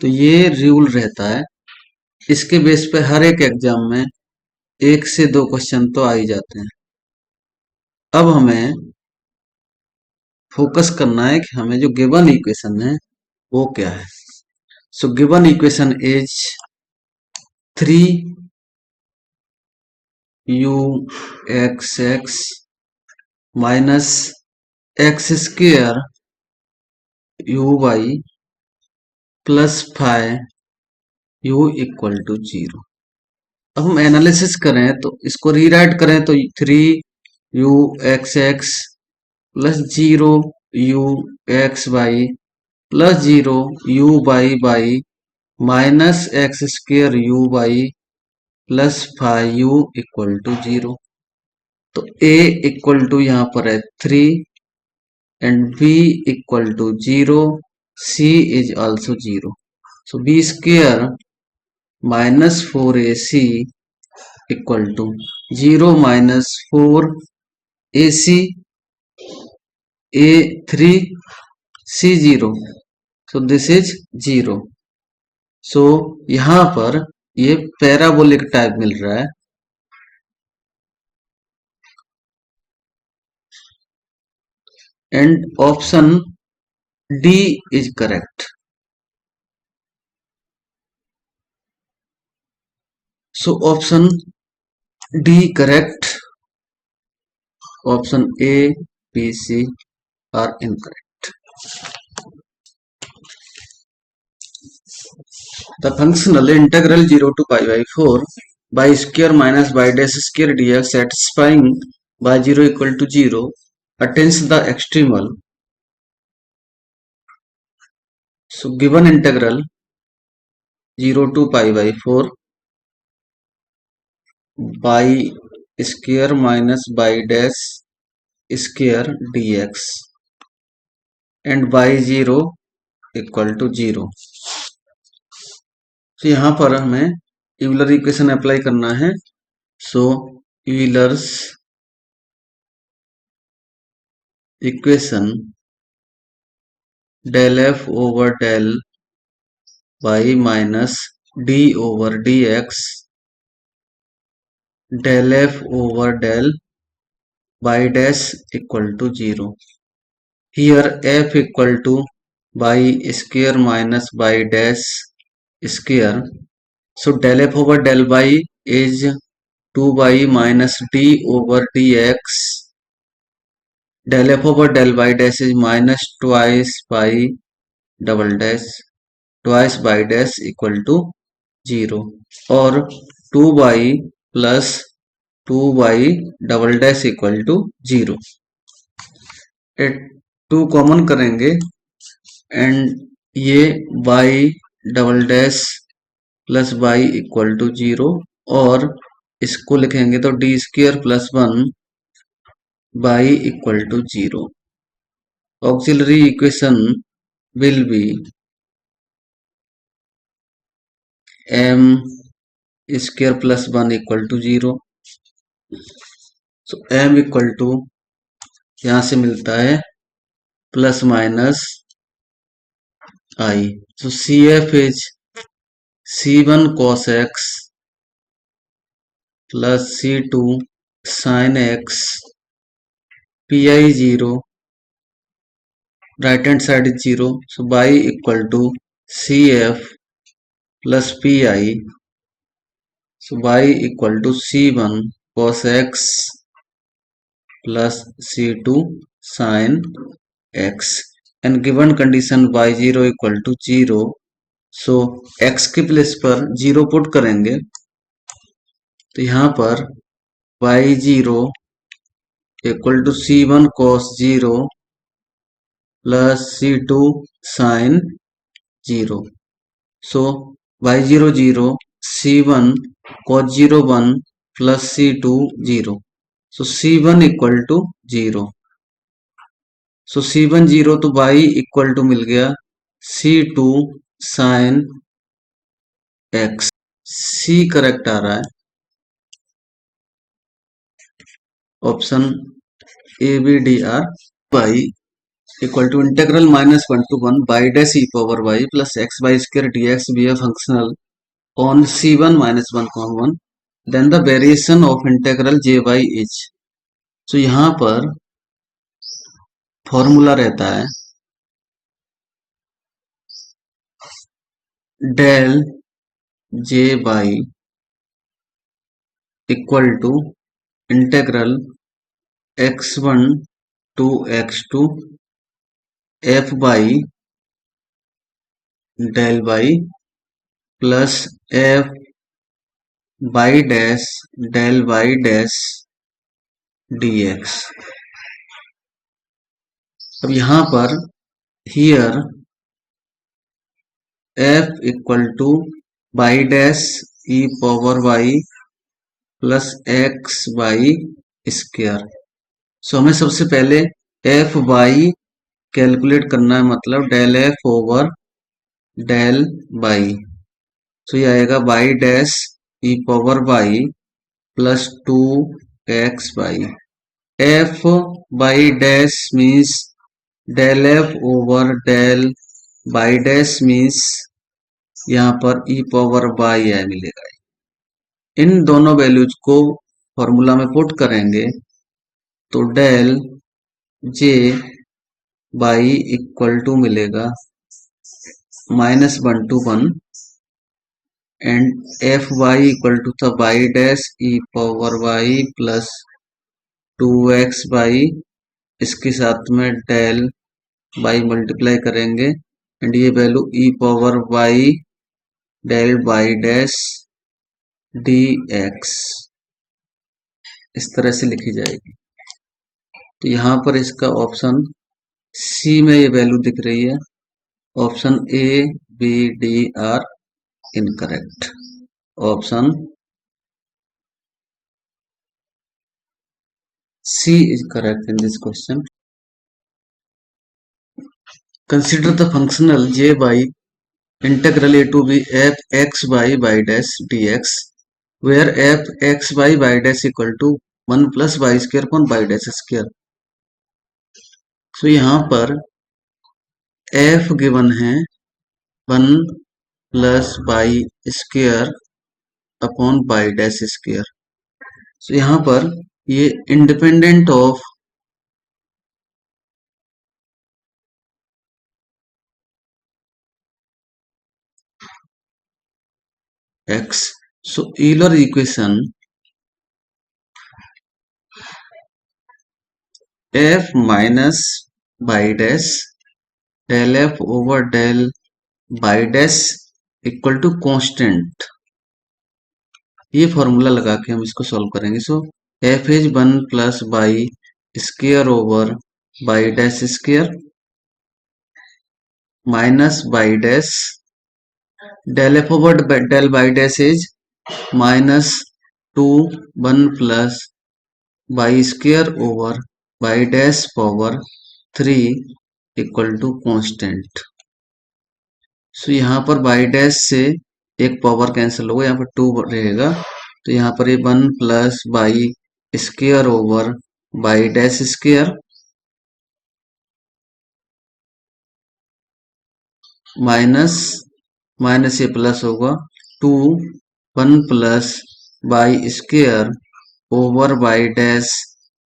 A: तो ये रूल रहता है, इसके बेस पे हर एक एग्जाम में 1 से 2 क्वेश्चन तो आ ही जाते हैं। अब हमें फोकस करना है कि हमें जो गिवन इक्वेशन है वो क्या है। So given equation is 3 u x x minus x square u y plus 5 u equal to 0। अब हम एनालिसिस करें तो इसको रीराइट करें तो 3 u x plus 0 u x y plus 0 u y minus x square u y plus 5 u equal to 0। तो a equal to यहाँ पर है 3 and b equal to 0, c is also 0। So b square minus 4ac equal to 0 minus 4ac a3 c0। So this is 0। So यहां पर ये parabolic type मिल रहा है। and option D is correct. So option D correct, option A, B, C are incorrect. The functional integral 0 to pi by 4 by square minus by dash square dx satisfying by 0 equal to 0 attains the extremal. So given integral 0 to pi by 4 by square minus by dash square dx and by 0 equal to 0. तो यहाँ पर हमें Euler equation apply करना है. So Euler's equation del f over del y minus d over dx del f over del y dash equal to 0. Here f equal to y square minus y dash square. So del f over del y is 2y minus d over dx. Del f over del y dash is minus twice y double dash twice y dash equal to 0 और 2y plus 2y double dash equal to 0. 2 common करेंगे and ये y double dash plus y equal to 0 और इसको लिखेंगे तो d square plus 1 y equal to 0. Auxiliary equation will be m square plus 1 equal to 0. So m equal to यहाँ से मिलता है plus minus I. So CF is C1 cos x plus C2 sin x. PI 0. Right hand side is 0. So y equal to CF plus PI. So y equal to C1 cos x plus C2 sin x. And given condition y0 equal to 0. So x के place पर 0 put करेंगे तो यहाँ पर y0 equal to C1 cos 0 plus C2 sin 0. So y0 0 C1 cos 0 1 plus C2 0. So C1 equal to 0. So C1 0 तो y equal to मिल गया C2 sin x. C correct आ रहा है option A B D are. y equal to integral -1 to 1 y dash e power y plus x y square dx be a functional on c1 -1, 1. Then the variation of integral jy is. so यहाँ पर formula रहता है del jy equal to integral x1 to x2 f by del y plus f by dash del y dash dx. अब यहाँ पर here f equal to y dash e power y plus x y square. So हमें सबसे पहले f y calculate करना है मतलब del f over del y. So ये आएगा y dash e power y plus 2xy. F y dash means del f over del y dash means यहाँ पर ई पावर वाई है मिलेगा. इन दोनों वैल्यूज को फॉर्मूला में पुट करेंगे तो del j y equal to मिलेगा -1 to 1 and f y equal to था y dash e power y plus 2x y इसके साथ में डेल बाई मल्टीप्लाई करेंगे एंड ये value e power y del y dash d x इस तरह से लिखी जाएगी। तो यहाँ पर इसका ऑप्शन सी में ये वैल्यू दिख रही है। Option A B D are incorrect. Option C is correct in this question. Consider the functional j by integral a to b f x by y dash dx, where f x by y dash equal to 1 plus y square upon y dash square. So यहाँ पर f given है 1 plus y square upon y dash square. So यहाँ पर ये independent of x. So Euler equation f minus y dash del f over del y dash equal to constant, ये formula लगा के हम इसको सॉल्व करेंगे। So f is 1 plus y square over y dash square minus y dash del f over del y dash is -2 1 plus y square over y dash power 3 equal to constant. So यहाँ पर by dash से एक power cancel होगा, यहाँ पर 2 रहेगा, तो यहाँ पर ये 1 plus y square over y dash square minus ये प्लस होगा 2 1 plus y square over y dash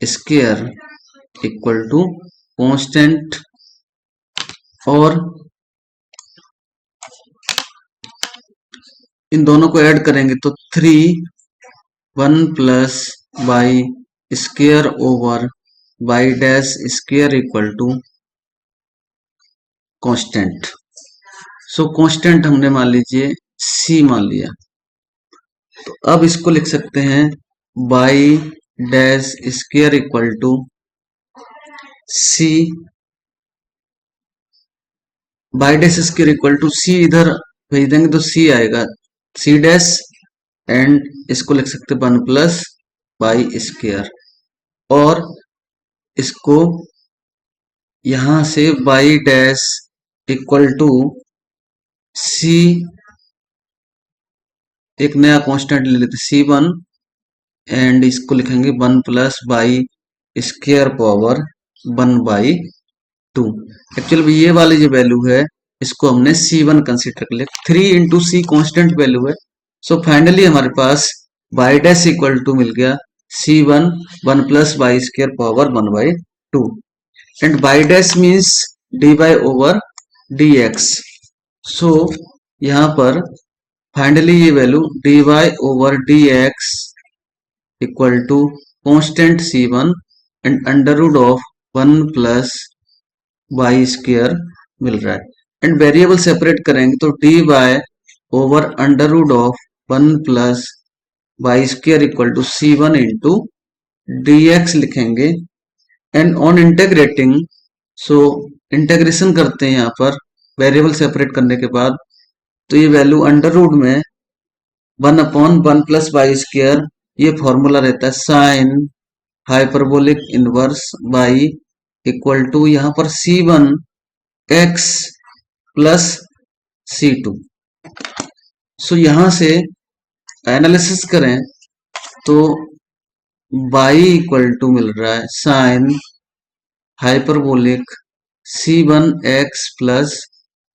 A: square equal to constant. और इन दोनों को ऐड करेंगे तो 3 1 plus y square over y dash square equal to constant. So constant हमने मान लीजिए c मान लिया, तो अब इसको लिख सकते हैं y dash square equal to c, y dash square equal to c इधर भेज देंगे तो c आएगा c डैश, एंड इसको लिख सकते हैं 1 प्लस बाई स्क्वायर, और इसको यहां से y dash equal to c एक नया कांस्टेंट ले लेते c1 एंड इसको लिखेंगे 1 plus y square power 1 y 2। Actually ये वाली जो वैल्यू है इसको हमने c1 कंसीडर कर लिया, 3 इंटू सी कॉन्स्टेंट वैल्यू है। सो फाइनली हमारे पास बाई डैश इक्वल टू मिल गया c1 1 plus y square power 1 y 2 and y dash means dy over dx। So यहाँ पर फाइनली ये value dy over dx equal to constant c1 and under root of 1 plus y square मिल रहा है, and variable separate करेंगे तो dy over under root of 1 plus y square equal to c1 into dx लिखेंगे, and on integrating, so integration करते हैं यहाँ पर वेरिएबल सेपरेट करने के बाद, तो ये वैल्यू अंडर रूट में 1 अपॉन 1 प्लस बाई स्क्वायर, ये फॉर्मूला रहता है sine hyperbolic inverse y equal to यहाँ पर c1 x प्लस c2। सो यहां से एनालिसिस करें तो बाई इक्वल टू मिल रहा है sine hyperbolic c1 x plus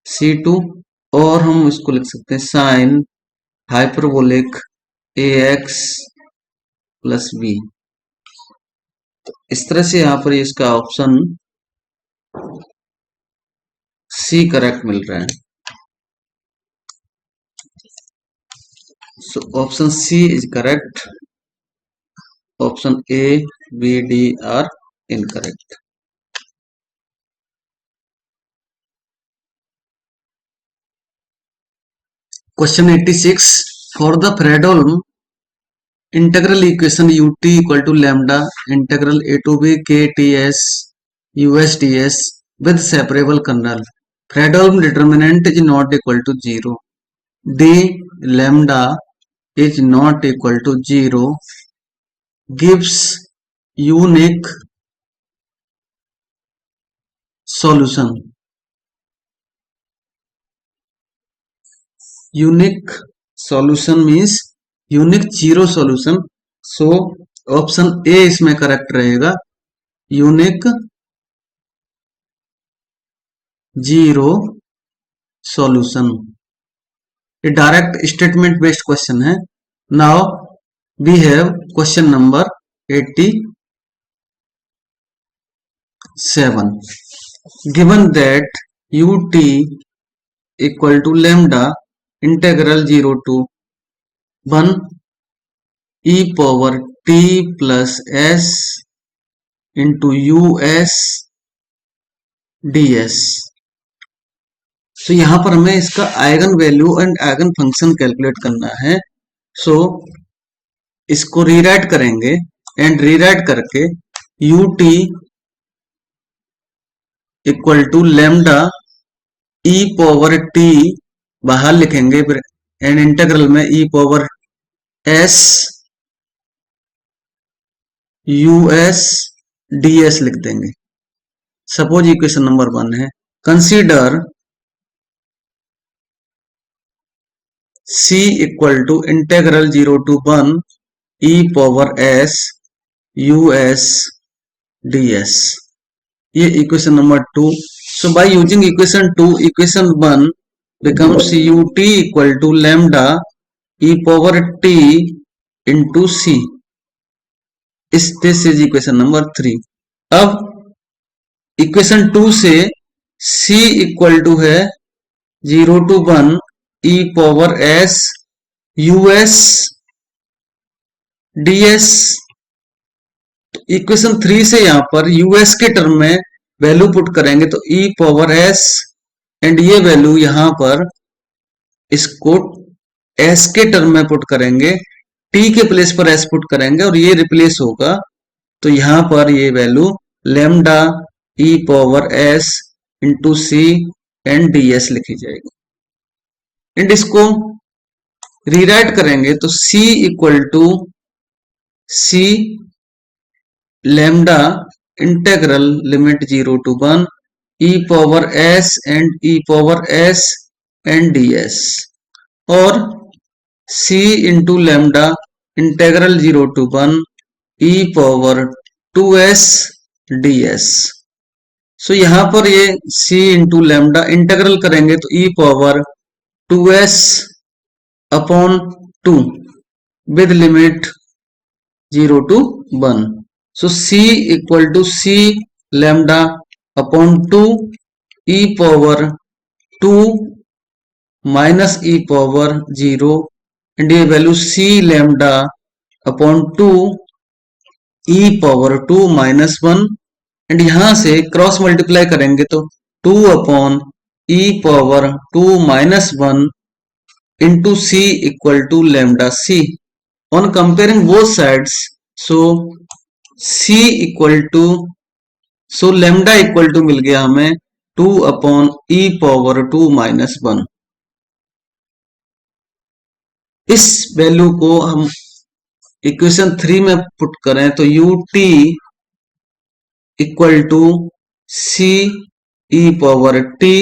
A: c2, और हम इसको लिख सकते हैं sine hyperbolic ax plus b। इस तरह से यहाँ पर इसका ऑप्शन सी करेक्ट मिल रहा है। So option C is correct. Option A, B, D are incorrect. Question 86, for the Fredholm integral equation ut equal to lambda integral a to b k t s us ds with separable kernel, Fredholm determinant is not equal to zero, d lambda is not equal to 0 gives unique solution. Unique solution means unique zero solution. So option A इसमें correct रहेगा, unique zero solution. ये direct statement based question है। Now we have question number 87, given that ut equal to lambda integral 0 to 1 e power t plus s into us ds। तो यहां पर हमें इसका eigen value and eigen function calculate करना है। So इसको rewrite करेंगे एंड रीराइट करके ut equal to lambda e power t बाहर लिखेंगे एंड इंटीग्रल में e power s us ds लिख देंगे। सपोज इक्वेशन नंबर 1 है, consider c equal to integral 0 to 1 e power s us ds। ये equation number 2। So by using equation 2, equation 1 becomes ut equal to lambda e power t into c। This is equation number 3। अब equation 2 से c equal to है 0 to 1 e power s us ds। Equation 3 से यहां पर us के term में value put करेंगे तो e पावर s एंड ये वैल्यू यहां पर इसको s के टर्म में पुट करेंगे, t के प्लेस पर s पुट करेंगे और ये रिप्लेस होगा। तो यहां पर ये value lambda e power s into C and ds लिखी जाएगी। एंड इसको रीराइट करेंगे तो c equal to c lambda integral limit 0 to 1 e power s and e power s and ds और c into lambda integral 0 to 1 e power 2s ds। So यहां पर ये c into lambda integral करेंगे तो e power 2s upon 2 with limit 0 to 1। So c equal to c lambda upon 2 e power 2 minus e power 0 and ये value c lambda upon 2 e power 2 minus 1 and यहां से cross multiply करेंगे तो 2 upon e power 2 minus 1 into c equal to lambda c। On comparing both sides so c equal to so lambda equal to मिल गया हमें 2 upon e power 2 minus 1। इस value को हम इक्वेशन 3 में पुट करें तो ut equal to c e power t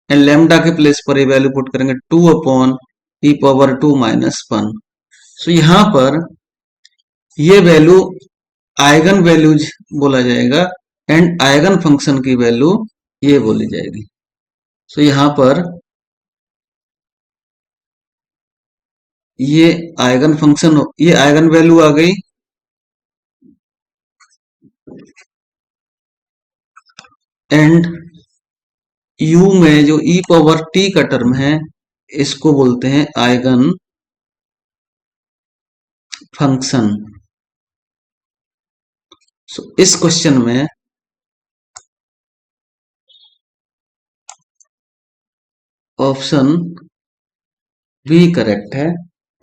A: and lambda के प्लेस पर ये वैल्यू पुट करेंगे 2 upon e power 2 minus 1। So यहां पर ये वैल्यू आइगन वैल्यूज बोला जाएगा एंड आइगन फंक्शन की वैल्यू ये बोली जाएगी। सो यहां पर ये आइगन फंक्शन, ये आइगन वैल्यू आ गई एंड u में जो e पावर t का टर्म है इसको बोलते हैं आइगन फंक्शन। सो इस क्वेश्चन में ऑप्शन बी करेक्ट है।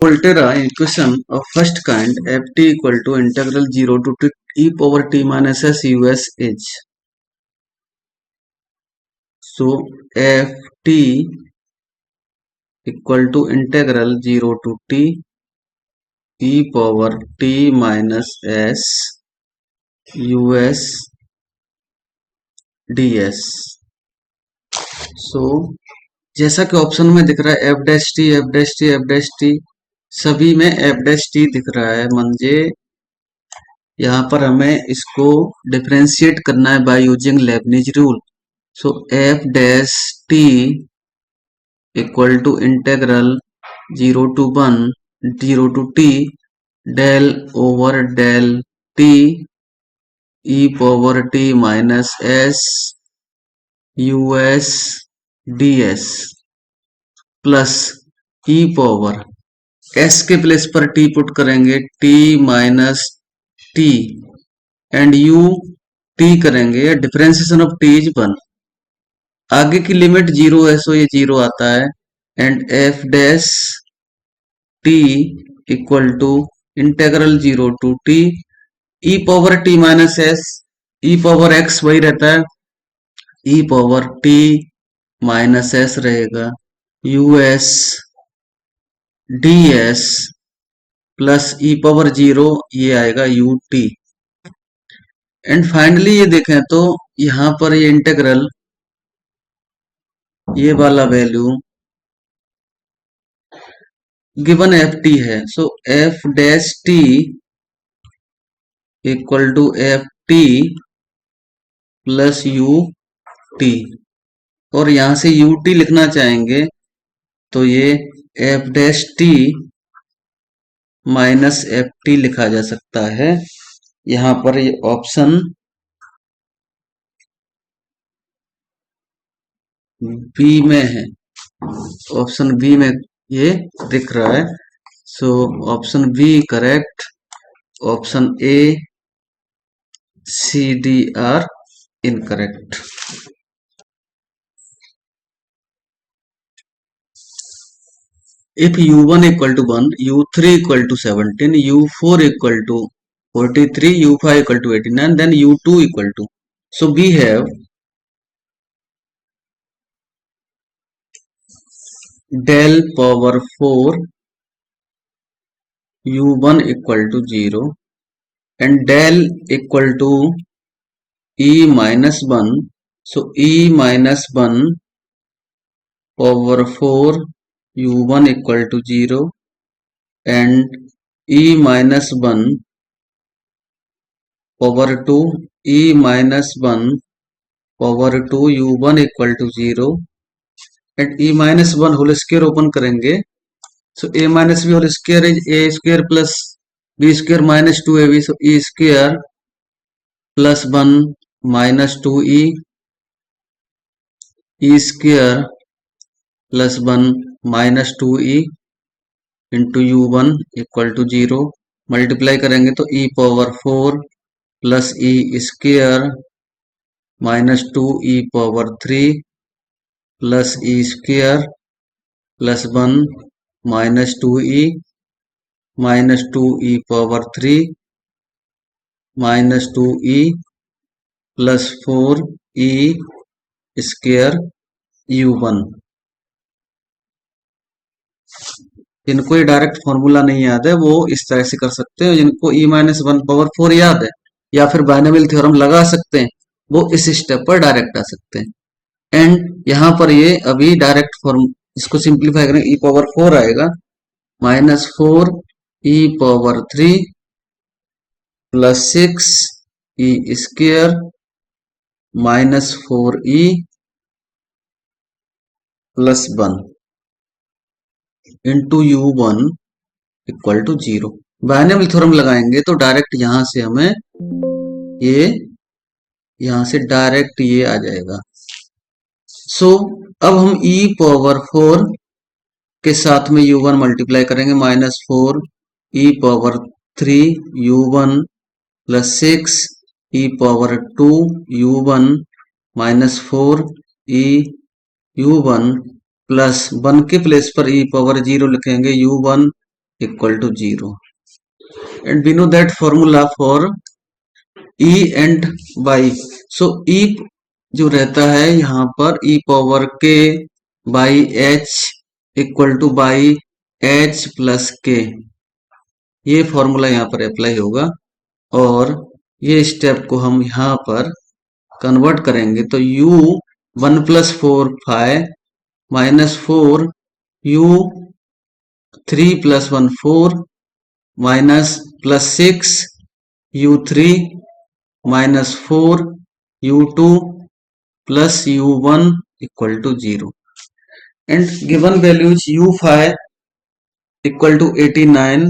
A: Volterra equation of first kind ft equal to integral 0 to t e power t minus s us is. So ft equal to integral 0 to t e power t minus s us ds. So जैसा कि option में दिख रहा है F dash T F dash T F dash T, सभी में F dash T दिख रहा है, म्हणजे यहाँ पर हमें इसको डिफरेंशिएट करना है by using Leibniz rule. So f dash t equal to integral 0 to t del over del t e power t minus s u s d s plus e power s के place पर t put करेंगे t minus t and u t करेंगे, differentiation of t is 1। आगे की limit 0 है so ये 0 आता है and f dash t equal to integral 0 to t e power t minus s, e power x वही रहता है, e power t minus s रहेगा u s d s plus e power 0 ये आएगा यू टी। एंड फाइनली ये देखें तो यहां पर ये इंटेग्रल ये वाला वैल्यू गिवन एफ टी है। So f dash t equal to f t plus u t, और यहां से यू टी लिखना चाहेंगे तो ये f dash t minus f t लिखा जा सकता है। यहां पर ये ऑप्शन बी में है, ऑप्शन बी में ये दिख रहा है। So option B correct, option A C D are incorrect. If u1 equal to 1, u3 equal to 17, u4 equal to 43, u5 equal to 89, then u2 equal to. So we have del power 4 u1 equal to 0 and del equal to e minus 1. So e minus 1 power 4 u1 equal to 0 and e minus 1 power 2 e minus 1 power 2 u1 equal to 0 and e minus 1 whole square open करेंगे। So a minus b whole square is a square plus b square minus 2ab, so e square plus 1 minus 2e, e square plus 1 minus 2e into u1 equal to 0, multiply करेंगे तो e power 4 plus e square minus 2e power 3 plus e square plus 1 minus 2e minus 2e power 3 minus 2e plus 4e square u1। जिनको ये direct formula नहीं याद है वो इस तरह से कर सकते हैं, जिनको e माइनस 1 पावर 4 याद है या फिर बाइनोमियल थ्योरम लगा सकते हैं वो इस स्टेप पर डायरेक्ट आ सकते हैं। एंड यहाँ पर ये अभी डायरेक्ट फॉर्म इसको सिंप्लीफाई करें e पावर 4 आएगा minus 4 e power 3 plus 6 e square minus 4e plus 1 into u1 equal to 0। Binomial theorem लगाएंगे तो डायरेक्ट यहां से हमें ये यहां से डायरेक्ट ये आ जाएगा सो अब हम e पावर 4 के साथ में u1 मल्टीप्लाई करेंगे, -4 e power 3 u1 plus 6 e power 2 u1 -4 e u1 plus 1 के प्लेस पर e पावर 0 लिखेंगे, u1 equal to 0 and we know that formula for e and y. So e जो रहता है यहाँ पर e power k by h equal to by h plus k, ये formula यहाँ पर अप्लाई होगा और ये स्टेप को हम यहाँ पर कन्वर्ट करेंगे तो u 1 plus 4 5 -4 u 3 plus 1 4 minus plus 6 u3 -4 u2 plus u1 equal to 0 and given values u5 equal to 89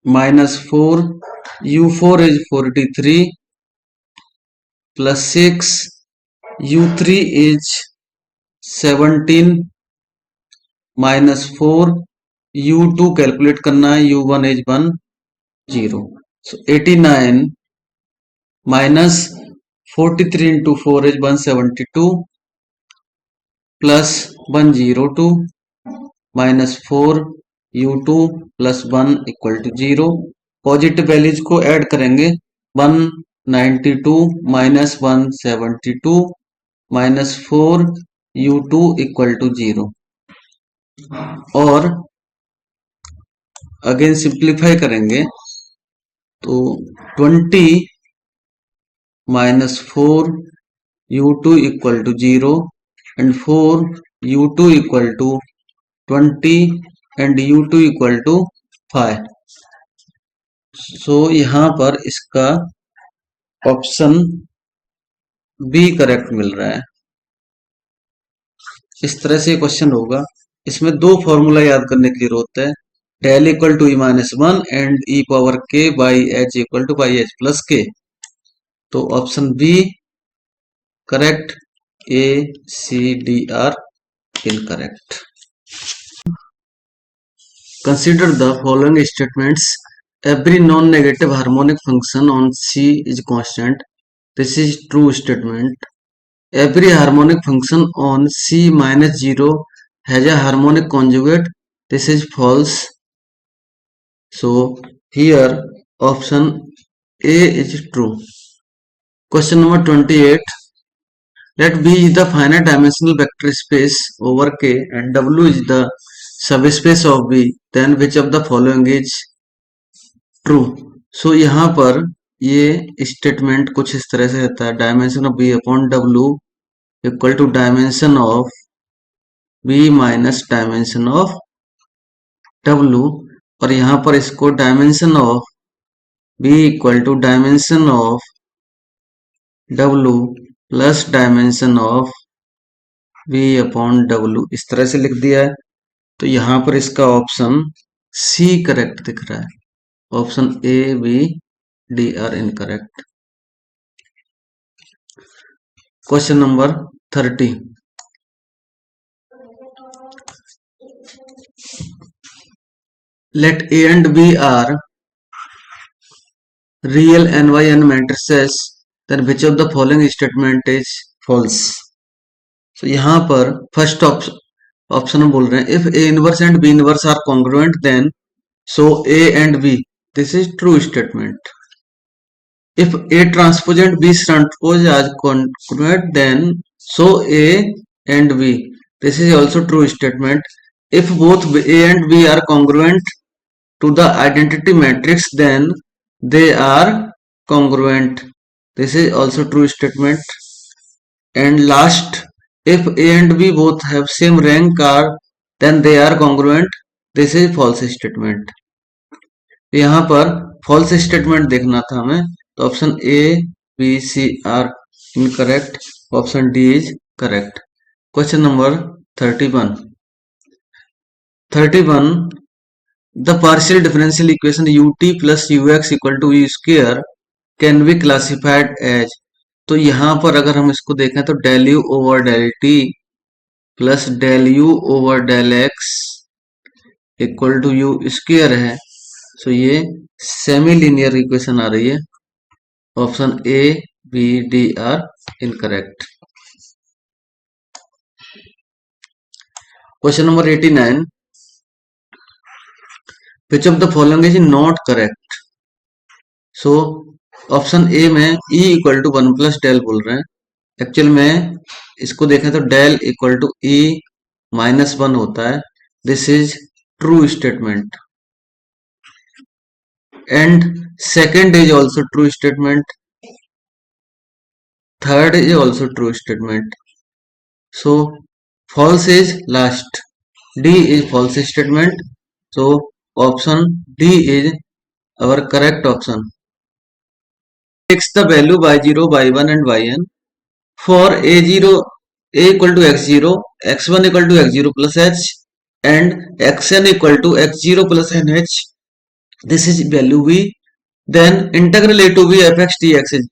A: -4 u4 is 43 plus 6 u3 is 17 -4 u2 calculate करना है, u1 is 1 0. So 89 minus 43 into 4 is 172 plus 102 minus 4 u2 plus 1 equal to 0. Positive values को add करेंगे, 192 minus 172 minus 4 u2 equal to 0 और again simplify करेंगे तो 20 minus 4 u2 equal to 0 and 4 u2 equal to 20 and u2 equal to 5. सो यहाँ पर इसका option B correct मिल रहा है। इस तरह से क्वेश्चन होगा। इसमें दो फॉर्मूला याद करने की जरूरत है, del equal to e-1 and e power k by h equal to by h plus k। तो option B correct, A C D are incorrect. Consider the following statements, every non-negative harmonic function on C is constant. This is true statement. Every harmonic function on C minus 0 has a harmonic conjugate. This is false. So here option A is true. Question number 28. Let B is the finite dimensional vector space over K and W is the subspace of B. Then which of the following is true. So यहाँ पर ये statement कुछ इस तरह से रहता है, dimension of B upon W equal to dimension of B minus dimension of W, और यहाँ पर इसको dimension of B equal to dimension of W plus dimension of B upon W इस तरह से लिख दिया है। तो यहाँ पर इसका ऑप्शन सी करेक्ट दिख रहा है। Option A B D are incorrect. Question number 30, let A and B are real NYN matrices, then which of the following statement is false? So यहाँ पर फर्स्ट ऑप्शन बोल रहे हैं, if A inverse and B inverse are congruent then so A and B, this is true statement. If A transpose and B transpose are congruent then so A and B, this is also true statement. If both A and B are congruent to the identity matrix then they are congruent, this is also true statement. And last, if A and B both have same rank are then they are congruent, this is false statement. यहाँ पर false statement देखना था हमें, तो option A B C are incorrect, option D is correct. Question number 31, the partial differential equation ut plus ux equal to u square can be classified as, तो यहाँ पर अगर हम इसको देखें तो del u over del t plus del u over del x equal to u square है। So ये सेमी लीनियर इक्वेशन आ रही है। Option A B D are incorrect. Question number 89, which of the following is not correct. So option A में e equal to one plus del बोल रहे हैं। Actual में इसको देखें तो del equal to e minus one होता है। This is true statement and second is also true statement, third is also true statement. So false is last. D is false statement. So option D is our correct option. Takes the value y0, y1 and yn for a0 a equal to x0, x1 equal to x0 plus h and xn equal to x0 plus nh. This is value v. Then integral a to b fx dx is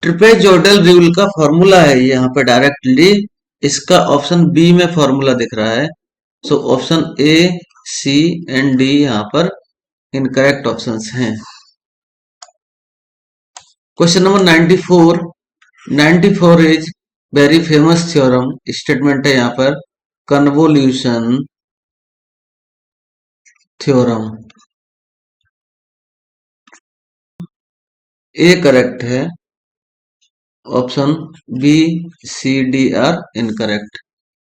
A: trapezoidal rule का formula है यहाँ पे directly. इसका option B में formula दिख रहा है। So option A C and D यहाँ पर इनकरेक्ट ऑप्शंस हैं। Question number 94, 94 is very famous theorem statement है यहाँ पर, कन्वोल्यूशन थ्योरम। ए करेक्ट है, option B C D are incorrect.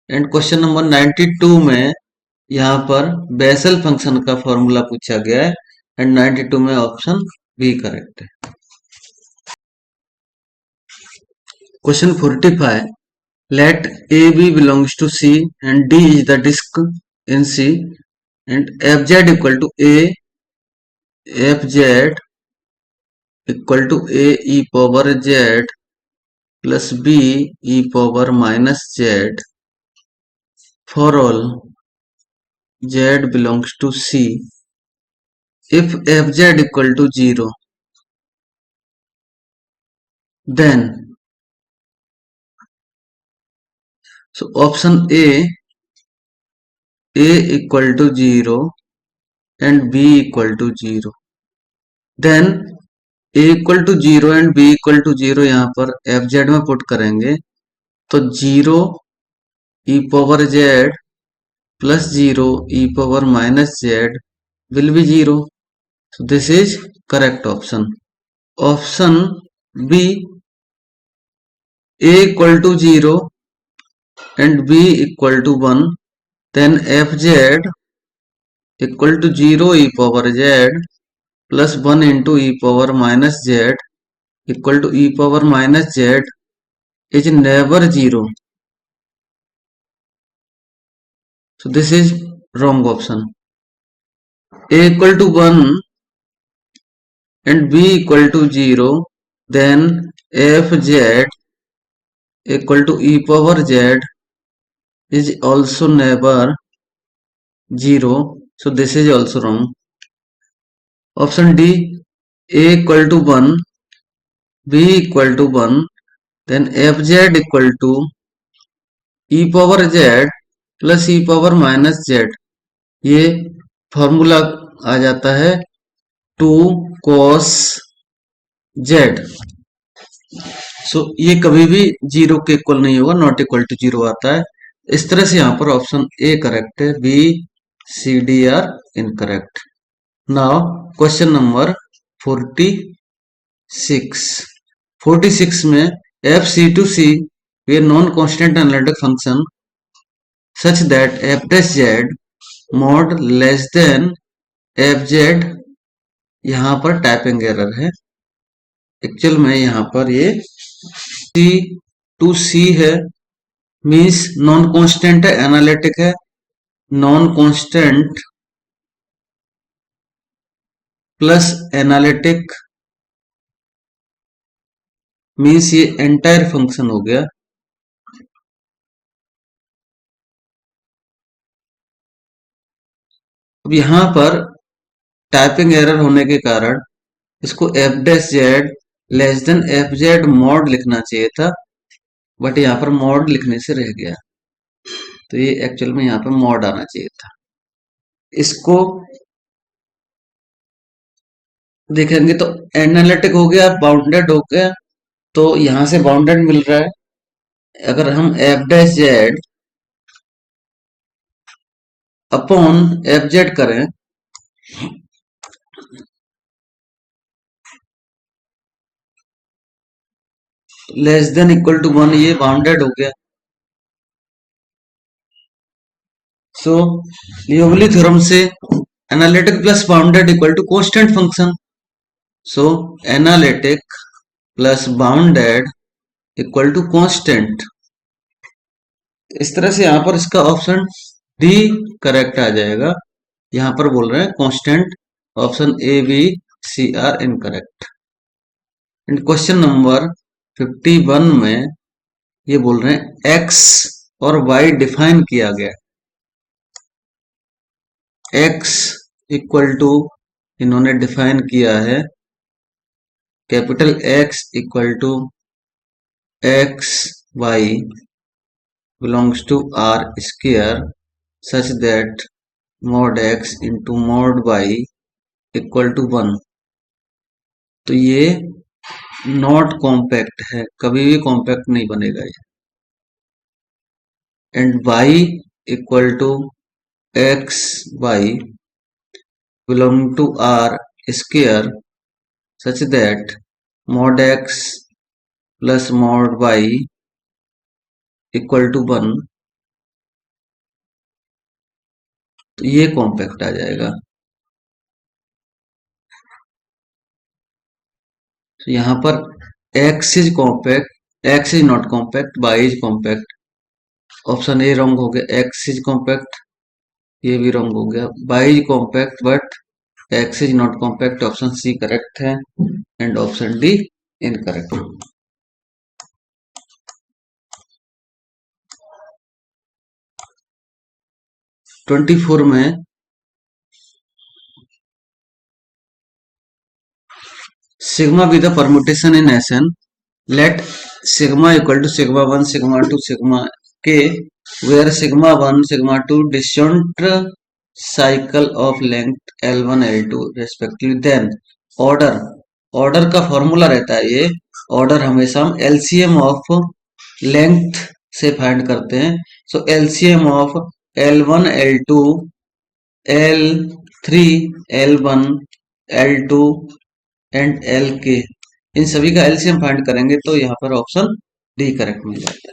A: And question number 92 में यहाँ पर बेसल फंक्शन का फॉर्मूला पूछा गया है एंड 92 में ऑप्शन बी करेक्ट है। Question 45, let A B belongs to C and D is the disc in C and f z equal to a f z equal to a e power z plus b e power minus z for all z belongs to C. If fz equal to 0, then so option A equal to 0 and B equal to 0. Then A equal to 0 and B equal to 0 यहाँ पर fz में put करेंगे तो 0 e power z plus 0 e power minus z will be 0. So this is correct option. Option B, A equal to 0 and B equal to 1, then fz equal to 0 e power z plus 1 into e power minus z equal to e power minus z is never 0. So this is wrong option. A equal to 1 and B equal to 0, then fz equal to e power z is also never 0. So this is also wrong. Option D, A equal to 1, B equal to 1, then fz equal to e power z plus e power minus Z, ये formula आ जाता है 2 cos Z. सो ये कभी भी zero के equal नहीं होगा, not equal to zero आता है। इस तरह से यहाँ पर ऑप्शन ए करेक्ट है, B C D are incorrect. Now question number 46, 46 में f C to C be non constant analytic function such that f dash z mod less than f z, यहाँ पर टाइपिंग एरर है। Actual में यहाँ पर ये c to c है, means non constant है, एनालिटिक है। Non constant plus analytic means ये एंटायर फंक्शन हो गया। अब यहाँ पर टाइपिंग एरर होने के कारण इसको F dash Z less than F Z mod लिखना चाहिए था, बट यहाँ पर मॉड लिखने से रह गया। तो ये एक्चुअल में यहाँ पर मॉड आना चाहिए था। इसको देखेंगे तो एनालिटिक हो गया, बाउंडेड हो गया, तो यहां से बाउंडेड मिल रहा है। अगर हम f dash z upon f z करें, लेस देन इक्वल टू 1, ये बाउंडेड हो गया। सो लियोवली थ्योरम से analytic plus bounded equal to constant function. So analytic plus bounded equal to constant. इस तरह से यहां पर इसका ऑप्शन डी करेक्ट आ जाएगा। यहां पर बोल रहे हैं constant, option A B C are incorrect. And question number 51 में ये बोल रहे हैं x और y डिफाइन किया गया। x इक्वल टू इन्होंने डिफाइन किया है capital X equal to x y belongs to R square such that mod x into mod y equal to 1। तो ये नॉट कॉम्पैक्ट है, कभी भी कॉम्पैक्ट नहीं बनेगा ये। And y equal to x y belong to R square such that mod x plus mod y equal to 1। तो ये कॉम्पैक्ट आ जाएगा। तो यहाँ पर x is compact, x is not compact, y is compact. Option A wrong हो गया, x is compact, ये भी रॉन्ग हो गया। y is compact but x is not compact, option C correct है। And option D incorrect. 24 में sigma be the permutation in Sn, let sigma equal to sigma 1 sigma 2 sigma k, where sigma 1 sigma 2 disjunct cycle of length L1 L2 respectively, then order का formula रहता है ये। Order हमेशा हम LCM of length से find करते हैं। सो LCM of L1 L2 L3 L1 L2 and L के, इन सभी का एलसीएम फाइंड करेंगे तो यहाँ पर ऑप्शन डी करेक्ट मिल जाता है।